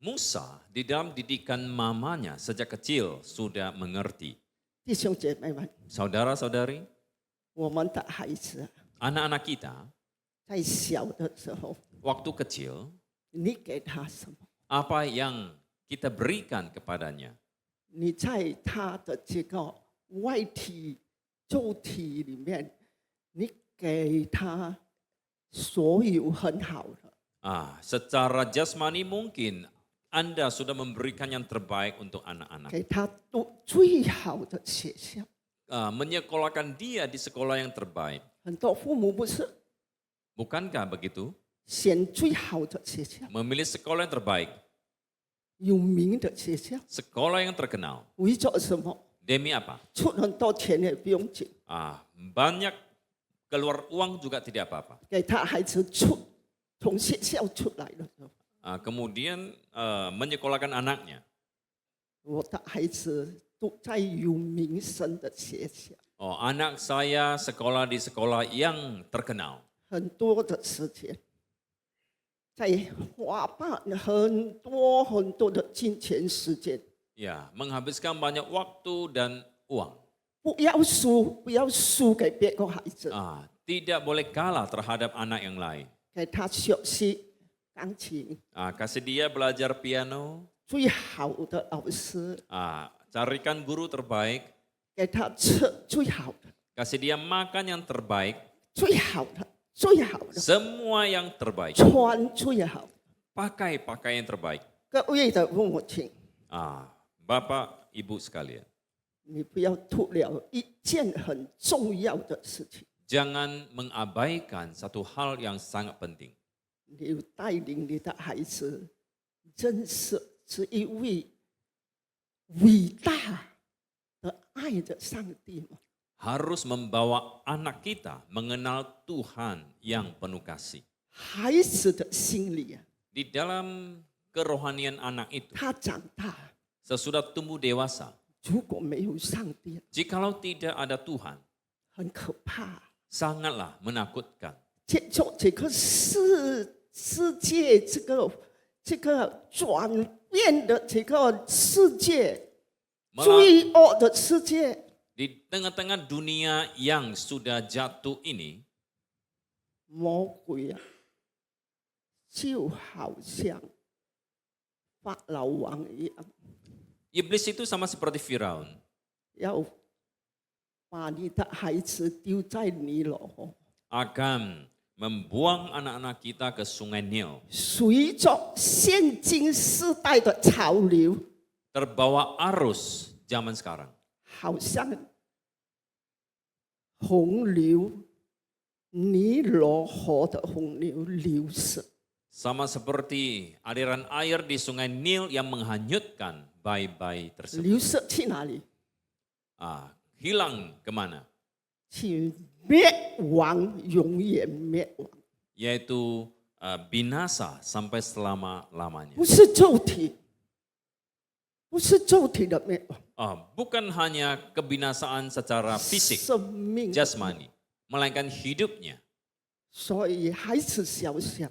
Musa di dalam didikan mamanya sejak kecil sudah mengerti. 弟兄姐妹们， Saudara-saudari, 我们的孩子 anak-anak kita 在小的时候， waktu kecil, 你给他什么？ apa yang kita berikan kepadanya? 你在他的这个外体、肉体里面，你给他所有很好的， Secara jasmani mungkin Anda sudah memberikan yang terbaik untuk anak-anak. 给他读最好的学校。 Menyekolahkan dia di sekolah yang terbaik. 很多父母不是 Bukankah begitu? 选最好的学校， Memilih sekolah yang terbaik, 有名的学校， sekolah yang terkenal. 为着什么？ Demi apa? 出很多钱也不用紧， Banyak keluar uang juga tidak apa-apa. 给他孩子从学校出来的时候， Kemudian menyekolahkan anaknya. 我的孩子都在有名声的学校， Anak saya sekolah di sekolah yang terkenal. 很多的时间，在花办很多的金钱时间， Ya, menghabiskan banyak waktu dan uang. 不要输给别个孩子， Tidak boleh kalah terhadap anak yang lain. 给他学习钢琴， Kasih dia belajar piano. 最好的老师， Carikan guru terbaik. 给他吃最好的， Kasih dia makan yang terbaik. 最好的， Semua yang terbaik. 穿最好的。 Pakai pakaian terbaik. 各位的父母亲， Bapak, Ibu sekalian. 你不要突了一件很重要的事情， Jangan mengabaikan satu hal yang sangat penting. 你带领你的孩子认识是一位伟大的爱的上帝吗？ Harus membawa anak kita mengenal Tuhan yang penuh kasih. 孩子的心里啊， Di dalam kerohanian anak itu, 他长大 sesudah tumbuh dewasa, 如果没有上帝， jikalau tidak ada Tuhan, 很可怕。 sangatlah menakutkan. 这个世界，这个转变的这个世界， 罪恶的世界。 Di tengah-tengah dunia yang sudah jatuh ini, 魔鬼啊，就好像法老王一样， iblis itu sama seperti Firaun. 要把你的孩子丢在尼罗河， Akan membuang anak-anak kita ke sungai Nil. 随着现今世代的潮流， Terbawa arus zaman sekarang. 好像洪流，尼罗河的洪流流逝。 Sama seperti aliran air di sungai Nil yang menghanyutkan bayi-bayi tersebut. 流逝去哪里？ Hilang kemana? 去灭亡，永远灭亡。 Yaitu binasa sampai selama-lamanya. 不是肉体，不是肉体的灭亡， Bukan hanya kebinasaan secara fisik, 生命的。 jasmani, melainkan hidupnya. 所以孩子小小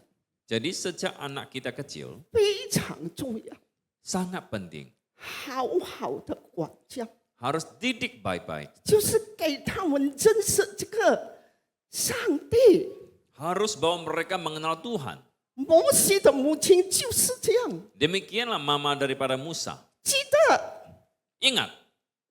Jadi sejak anak kita kecil, 非常重要， sangat penting. 好好的管教， Harus didik baik-baik. 就是给他们认识这个上帝。 Harus bawa mereka mengenal Tuhan. 摩西的母亲就是这样， Demikianlah mama daripada Musa. 记得 Ingat,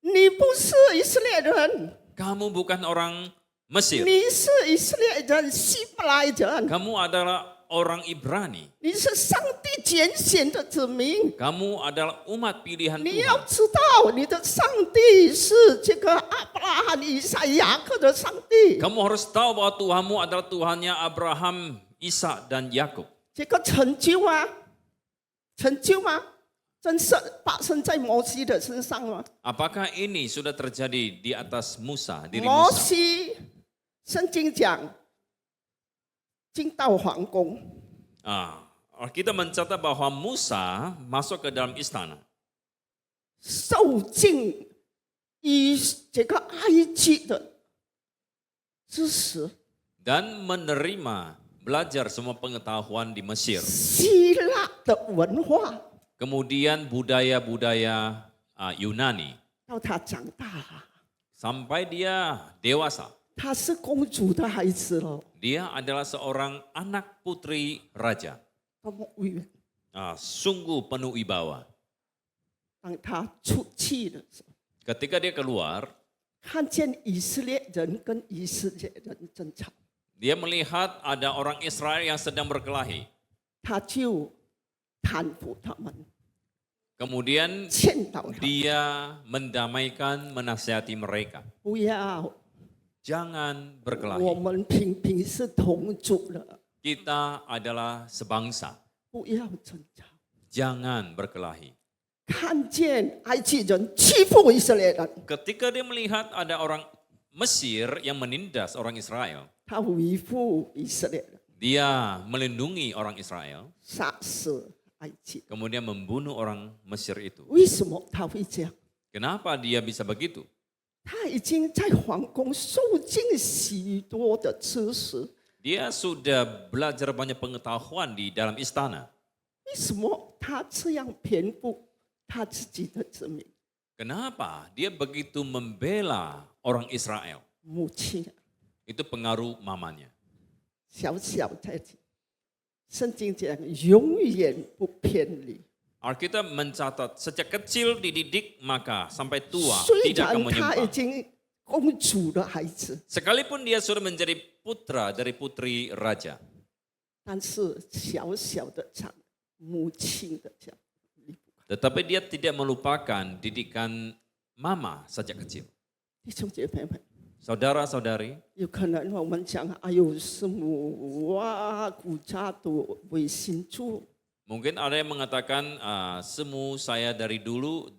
你不是以色列人， kamu bukan orang Mesir. 你是以色列人、希伯来人， Kamu adalah orang Ibrani. 你是上帝拣选的子民。 Kamu adalah umat pilihan 你要 Tuhan. 知道，你的上帝是这个阿伯拉罕、以撒、雅各的上帝。 Kamu harus tahu bahwa Tuhanmu adalah Tuhannya Abraham, Ishak, dan Yakub. 这个成就吗？成就吗？真是发生在摩西的身上吗？ Apakah ini sudah terjadi di atas Musa, diri 摩 Musa? 西，圣经讲进到皇宫， Kita mencatat bahwa Musa masuk ke dalam istana. 受尽这个埃及的知识， Dan menerima, belajar semua pengetahuan di Mesir. 希腊的文化， Kemudian budaya-budaya Yunani. 到他长大， Sampai dia dewasa. 她是公主的孩子了， Dia adalah seorang anak putri raja. 多么威严！ Sungguh penuh wibawa. 当她出去的时候， Ketika dia keluar, 看见以色列人跟以色列人争吵， dia melihat ada orang Israel yang sedang berkelahi. 他就搀扶他们， Kemudian 劝导他们 dia mendamaikan, menasihati mereka. 不要， Jangan 我 berkelahi. 们平平是同族的， Kita adalah sebangsa. 不要争吵。 Jangan berkelahi. 看见埃及人欺负以色列人， Ketika dia melihat ada orang Mesir yang menindas orang Israel, 他维护以色列人， dia melindungi orang Israel, 杀死埃及。 kemudian membunuh orang Mesir itu. 为什么他会这样？ Kenapa dia bisa begitu? 他已经在皇宫受尽许多的知识， Dia sudah belajar banyak pengetahuan di dalam istana. 为什么他这样偏袒他自己的子民？ Kenapa dia begitu membela orang Israel? 母亲 Itu pengaruh mamanya. 小小在这，圣经讲永远不偏离。 Alkitab mencatat sejak kecil dididik maka sampai tua 虽 tidak 然 akan 他已 menyimpang. 经公主的孩子， Sekalipun dia sudah menjadi putra dari putri raja, 但是小小的长母亲的讲， tetapi dia tidak melupakan didikan mama sejak kecil. 弟兄姐妹们， Saudara-saudari, 有可能我们讲，哎呦，师母哇，古家都为信主， mungkin ada yang mengatakan, semu saya dari dulu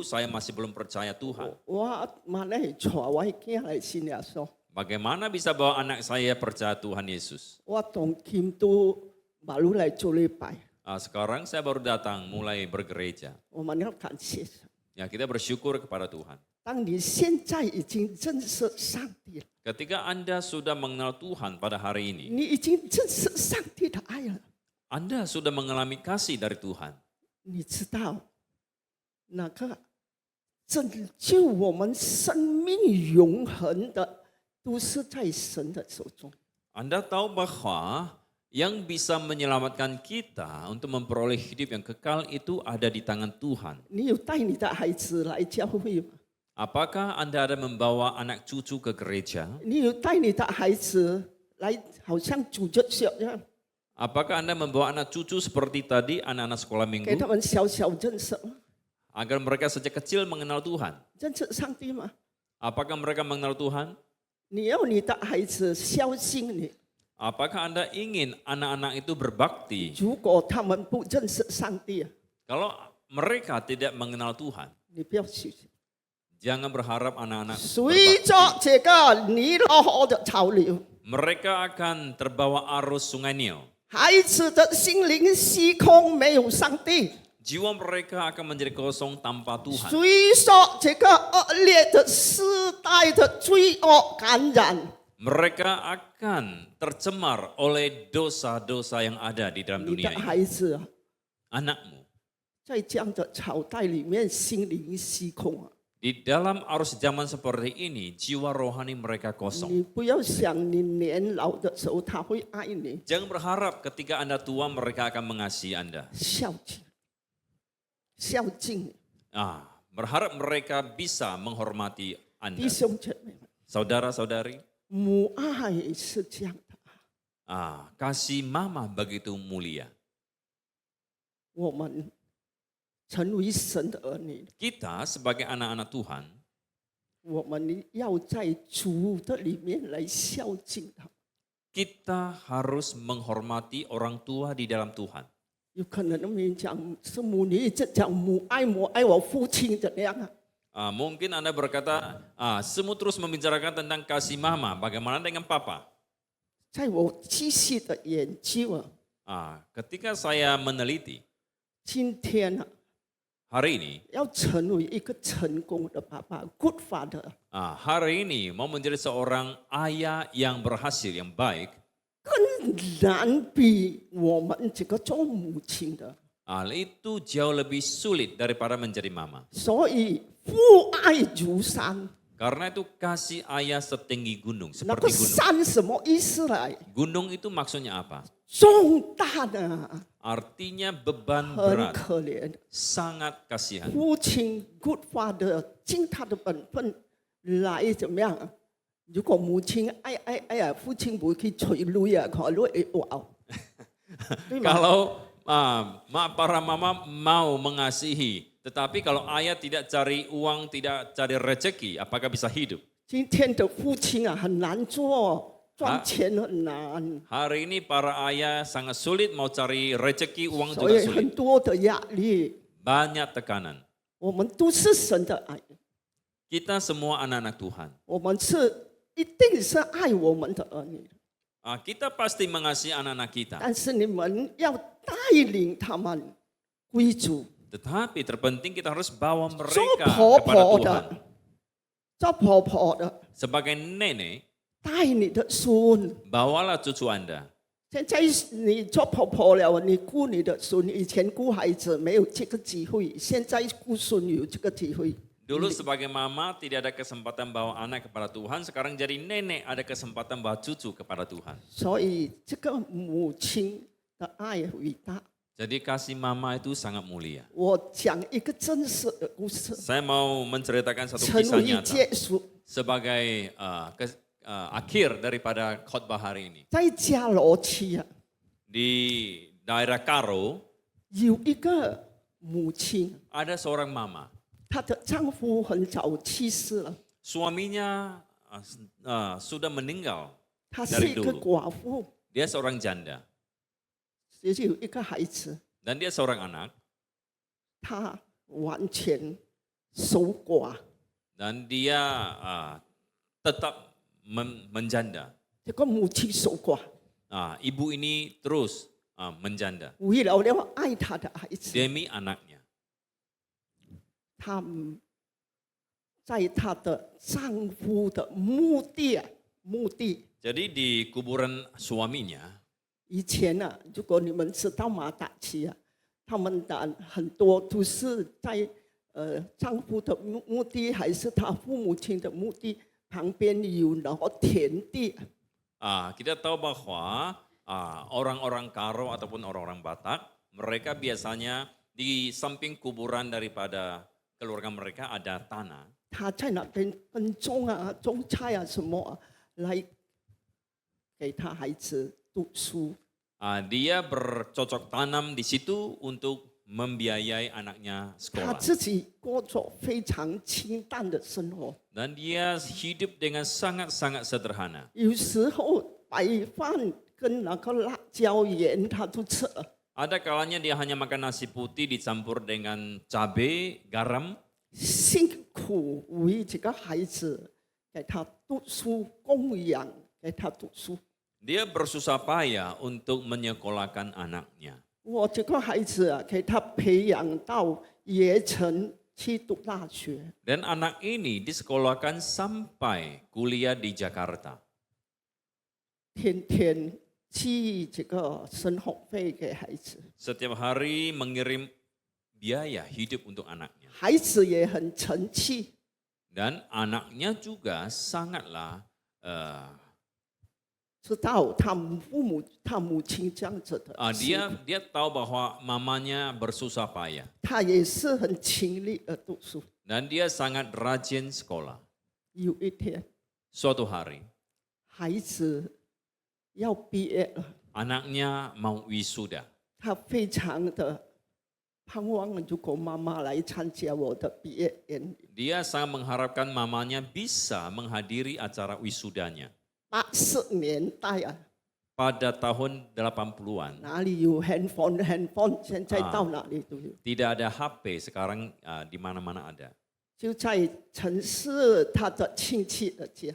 saya masih belum percaya Tuhan. 我妈来带我的囝来信耶稣， Bagaimana bisa bawa anak saya percaya Tuhan Yesus? 我当今都马路来做礼拜， Sekarang saya baru datang mulai bergereja. 我们要感谢神。 Ya, kita bersyukur kepada Tuhan. 当你现在已经认识上帝了， Ketika Anda sudah mengenal Tuhan pada hari ini, 你已经认识上帝的爱了， Anda sudah mengalami kasih dari Tuhan. 你知道那个拯救我们生命永恒的，都是在神的手中。 Anda tahu bahwa yang bisa menyelamatkan kita untuk memperoleh hidup yang kekal itu ada di tangan Tuhan. 你有带你的孩子来教会吗？ Apakah Anda ada membawa anak cucu ke gereja? 你有带你的孩子来，好像主日学一样， Apakah Anda membawa anak cucu seperti tadi anak-anak sekolah 给 minggu 他们小小认识吗？ agar mereka sejak kecil mengenal Tuhan? 认识上帝吗？ Apakah mereka mengenal Tuhan? 你要你的孩子相信你， Apakah Anda ingin anak-anak itu berbakti? 如果他们不认识上帝， Kalau mereka tidak mengenal Tuhan, 你不要去。 jangan berharap anak-anak 随 berbakti. 着这个尼罗河的潮流， Mereka akan terbawa arus sungai Nil. 孩子的心灵虚空，没有上帝。 Jiwa mereka akan menjadi kosong tanpa Tuhan. 虽说这个恶劣的时代的罪恶感染， Mereka akan tercemar oleh dosa-dosa yang ada di dalam 你的 dunia ini. 孩子啊， Anakmu 在这样的朝代里面，心灵虚空啊， di dalam arus zaman seperti ini, jiwa rohani mereka kosong. 你不要想你年老的时候他会爱你， Jangan berharap ketika Anda tua mereka akan mengasihi Anda. 孝敬，孝敬你， Berharap mereka bisa menghormati 弟 Anda. 兄姐妹们， Saudara-saudari, 母爱是这样的。 kasih mama begitu mulia. 我们成为神的儿女， Kita sebagai anak-anak Tuhan, 我们要在主的里面来孝敬他。 kita harus menghormati orang tua di dalam Tuhan. 有可能你讲师母，你一直讲母爱，我父亲怎样啊？ Mungkin Anda berkata, semua terus membicarakan tentang kasih mama, bagaimana dengan papa? 在我继续的研究啊， Ketika saya meneliti 今天啊， hari ini, 要成为一个成功的爸爸 ，good father， hari ini mau menjadi seorang ayah yang berhasil, yang baik, 更难比我们这个做母亲的。 itu jauh lebih sulit daripada menjadi mama. 所以父爱如山， Karena itu kasih ayah setinggi gunung, 那个 seperti gunung. 山什么意思来？ Gunung itu maksudnya apa? 重大的， Artinya beban 很 berat, 可怜。 sangat kasihan. 父亲 good father 尽他的本分来怎么样？如果母亲哎呀，父亲不去催泪啊，可能会哇，对吗？ Kalau para mama mau mengasihi, tetapi kalau ayah tidak cari uang, tidak cari rezeki, apakah bisa hidup? 今天的父亲啊，很难做，赚钱很难， Hari ini para ayah sangat sulit mau cari rezeki, uang 所 juga 以很 sulit. 多的压力。 Banyak tekanan. 我们都是神的爱， Kita semua anak-anak Tuhan. 我们是一定是爱我们的儿女， Kita pasti mengasihi anak-anak kita. 但是你们要带领他们归主。 Tetapi terpenting kita harus bawa 做 mereka 婆 kepada 婆 Tuhan. 的，做婆婆的， Sebagai nenek, 带你的孙。 bawalah cucu Anda. 现在你做婆婆了，你顾你的孙，以前顾孩子没有这个机会，现在顾孙有这个机会。 Dulu sebagai mama tidak ada kesempatan bawa anak kepada Tuhan, sekarang jadi nenek ada kesempatan bawa cucu kepada Tuhan. 所以这个母亲的爱伟大。 Jadi kasih mama itu sangat mulia. 我讲一个真实的故事， Saya mau menceritakan satu 成 kisah 为 nyata 结束。 sebagai akhir daripada khotbah hari ini. 在加罗区啊， Di daerah Karo 有一个母亲， ada seorang mama. 她的丈夫很早去世了， Suaminya sudah meninggal 她是一个 dari dulu. 寡妇， Dia seorang janda 也就有一个孩子， dan dia seorang anak 她完全守寡。 dan dia tetap menjanda. 这个母亲守寡， Ibu ini terus menjanda 为了爱她的孩子， demi anaknya. 她在她的丈夫的墓地， Jadi di kuburan suaminya, 以前啊，如果你们知道马达区啊，他们的很多都是在丈夫的墓地，还是他父母亲的墓地旁边有然后田地。 kita tahu bahwa orang-orang Karo ataupun orang-orang Batak, mereka biasanya di samping kuburan daripada keluarga mereka ada tanah. 他在那边耕种啊、种菜啊什么啊，来给他孩子读书。 Dia bercocok tanam di situ untuk membiayai anaknya 他 sekolah. 自己过着非常清淡的生活， Dan dia hidup dengan sangat-sangat sederhana. 有时候白饭跟那个辣椒盐他都吃了。 Ada kalanya dia hanya makan nasi putih dicampur dengan cabai, garam. 辛苦为这个孩子给他读书，供养给他读书。 Dia bersusah payah untuk menyekolahkan anaknya. 我这个孩子啊，给他培养到也城去读大学， Dan anak ini disekolahkan sampai kuliah di Jakarta. 天天寄这个生活费给孩子， Setiap hari mengirim biaya hidup untuk anaknya. 孩子也很成器。 Dan anaknya juga sangatlah 知道他母亲这样子的， dia tahu bahwa mamanya bersusah payah 他也是很勤力的读书。 dan dia sangat rajin sekolah. 有一天， Suatu hari 孩子要毕业了， anaknya mau wisuda. 他非常的盼望，如果妈妈来参加我的毕业典礼。 Dia sangat mengharapkan mamanya bisa menghadiri acara wisudanya. 80年代啊， Pada tahun 80-an 哪里有 handphone？ 现在到哪里都有。 tidak ada HP, sekarang di mana-mana ada. 就在城市他的亲戚的家，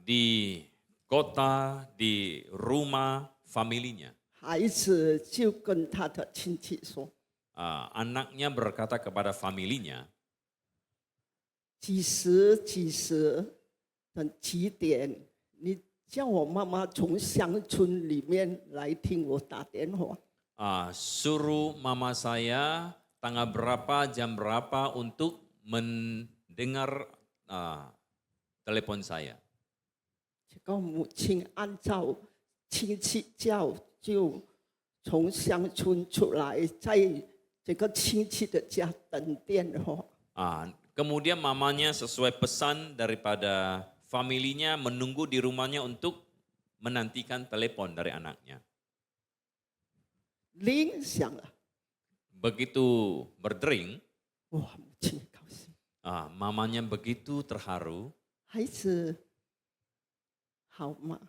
Di kota, di rumah familinya. 孩子就跟他的亲戚说 Anaknya berkata kepada familinya, 几时等几点，你叫我妈妈从乡村里面来听我打电话。 suruh mama saya tanggal berapa, jam berapa untuk mendengar telepon saya. 这个母亲按照亲戚叫，就从乡村出来，在这个亲戚的家等电话。 Kemudian mamanya sesuai pesan daripada familinya menunggu di rumahnya untuk menantikan telepon dari anaknya. 铃响了， Begitu berdering, 哇，母亲高兴， mamanya begitu terharu. 孩子好吗？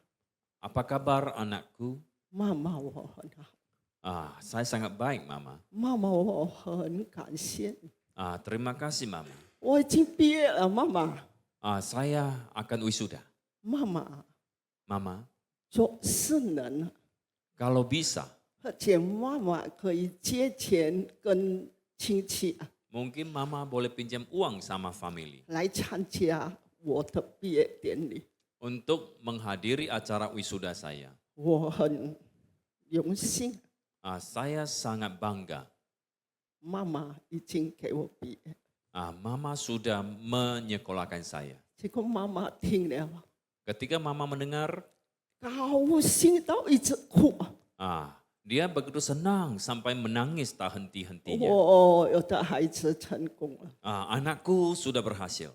Apa kabar anakku? 妈妈我很好， Saya sangat baik mama. 妈妈我很感谢你， Terima kasih mama. 我已经毕业了，妈妈， Saya akan wisuda. 妈妈 Mama, 做是能， kalau bisa, 而且妈妈可以借钱跟亲戚 mungkin mama boleh pinjam uang sama family 来参加我的毕业典礼， untuk menghadiri acara wisuda saya. 我很荣幸， Saya sangat bangga. 妈妈已经给我毕业， Mama sudah menyekolahkan saya. 结果妈妈听了， Ketika mama mendengar, 高兴到一直哭。 dia begitu senang sampai menangis tak henti-hentinya. 我有的孩子成功了， Anakku sudah berhasil.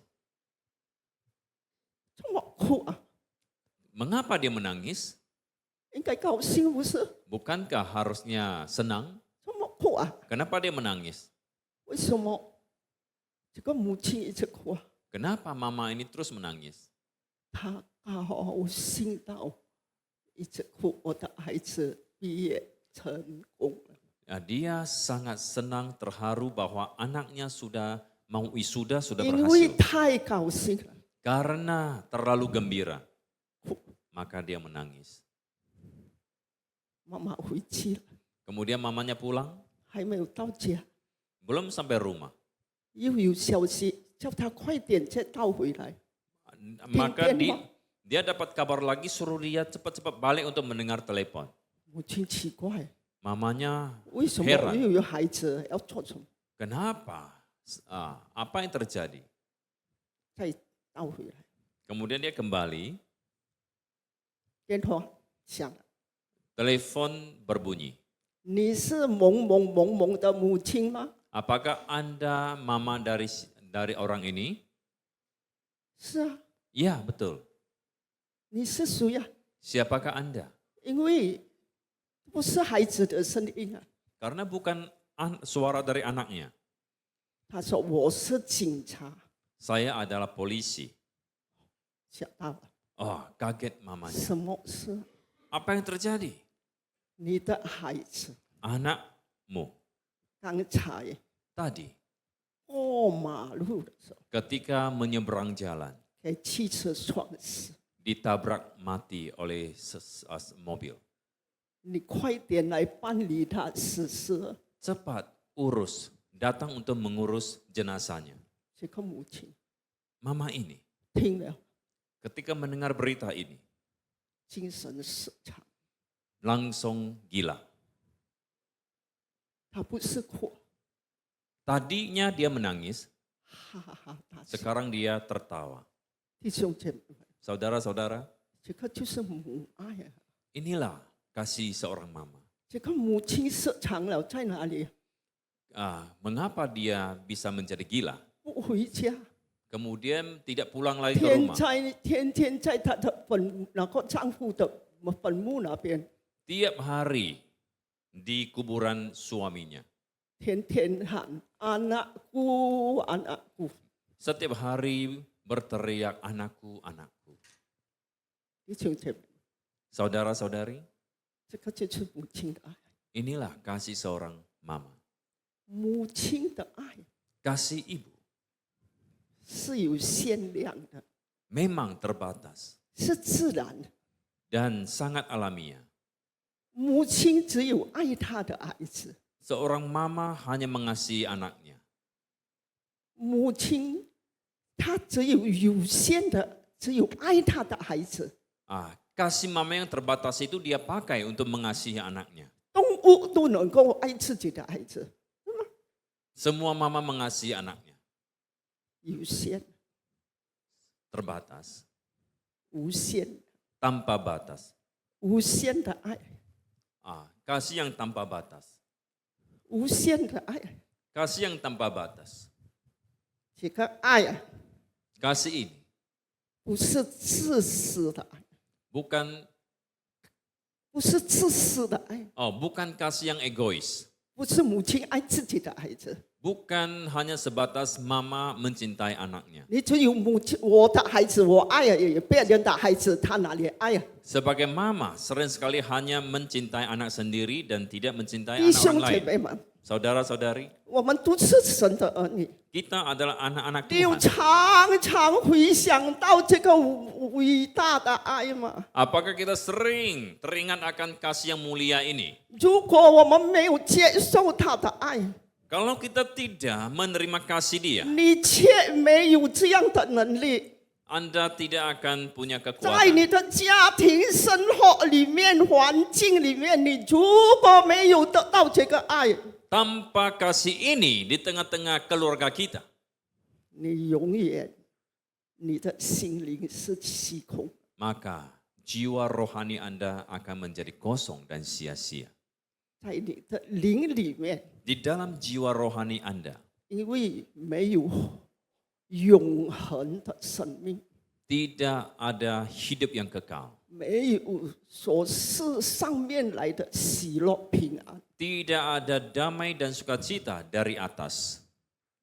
这么哭啊？ Mengapa dia menangis? 应该高兴不是？ Bukankah harusnya senang? 这么哭啊？ Kenapa dia menangis? 为什么这个母亲一直哭啊？ Kenapa mama ini terus menangis? 她高兴到一直哭，我的孩子毕业成功了。 Dia sangat senang, terharu bahwa anaknya sudah mau wisuda, sudah 因为 berhasil. 太高兴了， Karena terlalu gembira, maka dia menangis. 妈妈回去了， Kemudian mamanya pulang, 还没有到家， belum sampai rumah. 又有消息叫她快点再倒回来。 Maka Telepon. dia dapat kabar lagi, suruh dia cepat-cepat balik untuk mendengar telepon. 母亲奇怪， Mamanya 为什么 heran, 又有孩子要做什么？ kenapa? Apa yang terjadi? 再倒回来， Kemudian dia kembali, 电话响了。 telepon berbunyi. 你是某某某某的母亲吗？ Apakah Anda mama dari orang ini? 是啊， Ya, betul. 你是谁呀、 Siapakah Anda? 因为不是孩子的声音啊。 Karena bukan suara dari anaknya. 他说我是警察， Saya adalah polisi. 吓到了， Kaget mamanya. 什么事？ Apa yang terjadi? 你的孩子 Anakmu 刚才 tadi 过马路的时候 ketika menyeberang jalan 给汽车撞死， ditabrak mati oleh mobil. 你快点来办理他死尸。 Cepat urus, datang untuk mengurus jenazahnya. 这个母亲 Mama ini 听了， ketika mendengar berita ini 精神失常， langsung gila. 他不是哭， Tadinya dia menangis, 哈哈哈大笑。 sekarang dia tertawa. 弟兄姐妹们， Saudara-saudara, 这个就是母爱啊！ inilah kasih seorang mama. 这个母亲失常了在哪里？ Mengapa dia bisa menjadi gila? 不回家， Kemudian tidak pulang lagi ke 天 rumah. 天在她的那个丈夫的坟墓那边， Tiap hari di kuburan suaminya. 天天喊 anakku anakku。 Setiap hari berteriak anakku, anakku. 弟兄姐妹， Saudara-saudari, 这个就是母亲的爱， inilah kasih seorang mama. 母亲的爱 Kasih ibu 是有限量的， memang terbatas 是自然的。 dan sangat alamiah. 母亲只有爱她的孩子， Seorang mama hanya mengasihi anaknya. 母亲她只有有限的，只有爱她的孩子。 Kasih mama yang terbatas itu dia pakai untuk mengasihi anaknya. 动物都能够爱自己的孩子， Semua mama mengasihi anaknya. 有限。terbatas, 无限 tanpa batas. 无限的爱， Kasih yang tanpa batas. 无限的爱， Kasih yang tanpa batas. 这个爱啊， Kasih ini 不是自私的爱， bukan 不是自私的爱， bukan kasih yang egois. 不是母亲爱自己的孩子。 Bukan hanya sebatas mama mencintai anaknya. 你只有母亲，我的孩子我爱啊，也别人的孩子他哪里爱啊？ Sebagai mama sering sekali hanya mencintai anak sendiri dan tidak mencintai 弟 anak 兄 orang 姐 lain. 妹们， Saudara-saudari, 我们都是神的儿女， kita adalah anak-anak 你有 Tuhan. 常常回想到这个伟大的爱吗？ Apakah kita sering teringat akan kasih yang mulia ini? 如果我们没有接受他的爱， Kalau kita tidak menerima kasih dia, 你却没有这样的能力， Anda tidak akan punya 在 kekuatan. 你的家庭生活里面、环境里面，你如果没有得到这个爱， Tanpa kasih ini di tengah-tengah keluarga kita, 你永远你的心灵是虚空。 maka jiwa rohani Anda akan menjadi kosong dan sia-sia. 在你的灵里面， Di dalam jiwa rohani Anda, 因为没有永恒的生命， tidak ada hidup yang kekal. 没有所事上面来的喜乐平安， Tidak ada damai dan sukacita dari atas.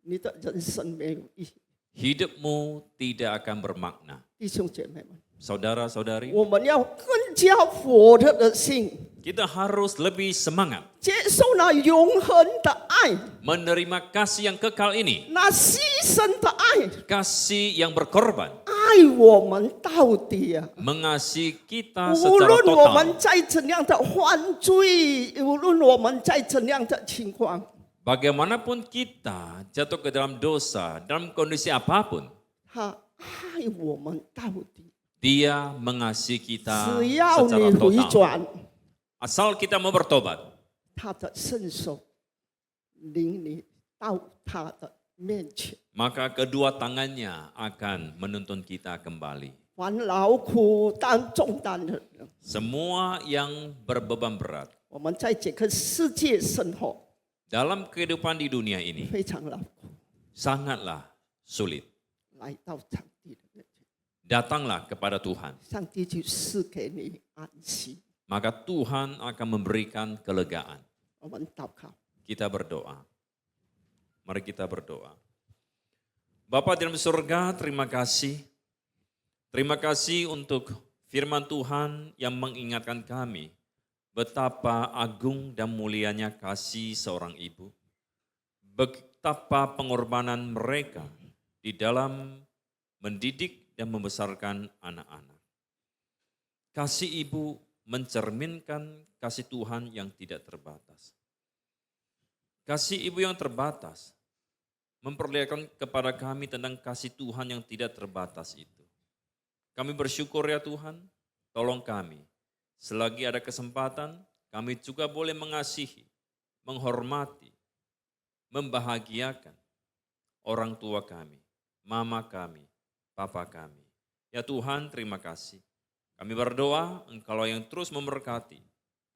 你的人生没有意义。 Hidupmu tidak akan bermakna. 弟兄姐妹们， Saudara-saudari, 我们要更加火热的心， kita harus lebih semangat 接受那永恒的爱， menerima kasih yang kekal ini. 那牺牲的爱， Kasih yang berkorban, 爱我们到底啊！ mengasihi kita 无 secara 论我们 total. 在怎样的犯罪，无论我们在怎样的情况， Bagaimanapun kita jatuh ke dalam dosa, dalam kondisi apapun, 他爱我们到底。 Dia mengasihi kita 只要 secara 你回 total. 转， Asal kita mau bertobat, 他的圣手领你到他的面前。 maka kedua tangannya akan menuntun kita kembali. 凡劳苦担重担的人， Semua yang berbeban berat 我们在这个世界生活 dalam kehidupan di dunia ini 非常劳苦， sangatlah sulit. 来到上帝的面前， Datanglah kepada Tuhan, 上帝就赐给你安息。 maka Tuhan akan memberikan kelegaan. 我们祷告， Kita berdoa. Mari kita berdoa. Bapa di dalam surga, terima kasih. Terima kasih untuk firman Tuhan yang mengingatkan kami betapa agung dan mulianya kasih seorang ibu. Betapa pengorbanan mereka di dalam mendidik dan membesarkan anak-anak. Kasih ibu mencerminkan kasih Tuhan yang tidak terbatas. Kasih ibu yang terbatas memperlihatkan kepada kami tentang kasih Tuhan yang tidak terbatas itu. Kami bersyukur ya Tuhan, tolong kami. Selagi ada kesempatan, kami juga boleh mengasihi, menghormati, membahagiakan orang tua kami, mama kami, papa kami. Ya Tuhan, terima kasih. Kami berdoa Engkau yang terus memberkati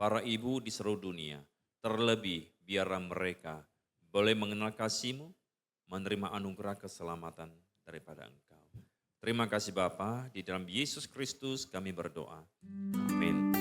para ibu di seluruh dunia. Terlebih biarlah mereka boleh mengenal kasih-Mu, menerima anugerah keselamatan daripada Engkau. Terima kasih Bapa, di dalam Yesus Kristus kami berdoa. Amin.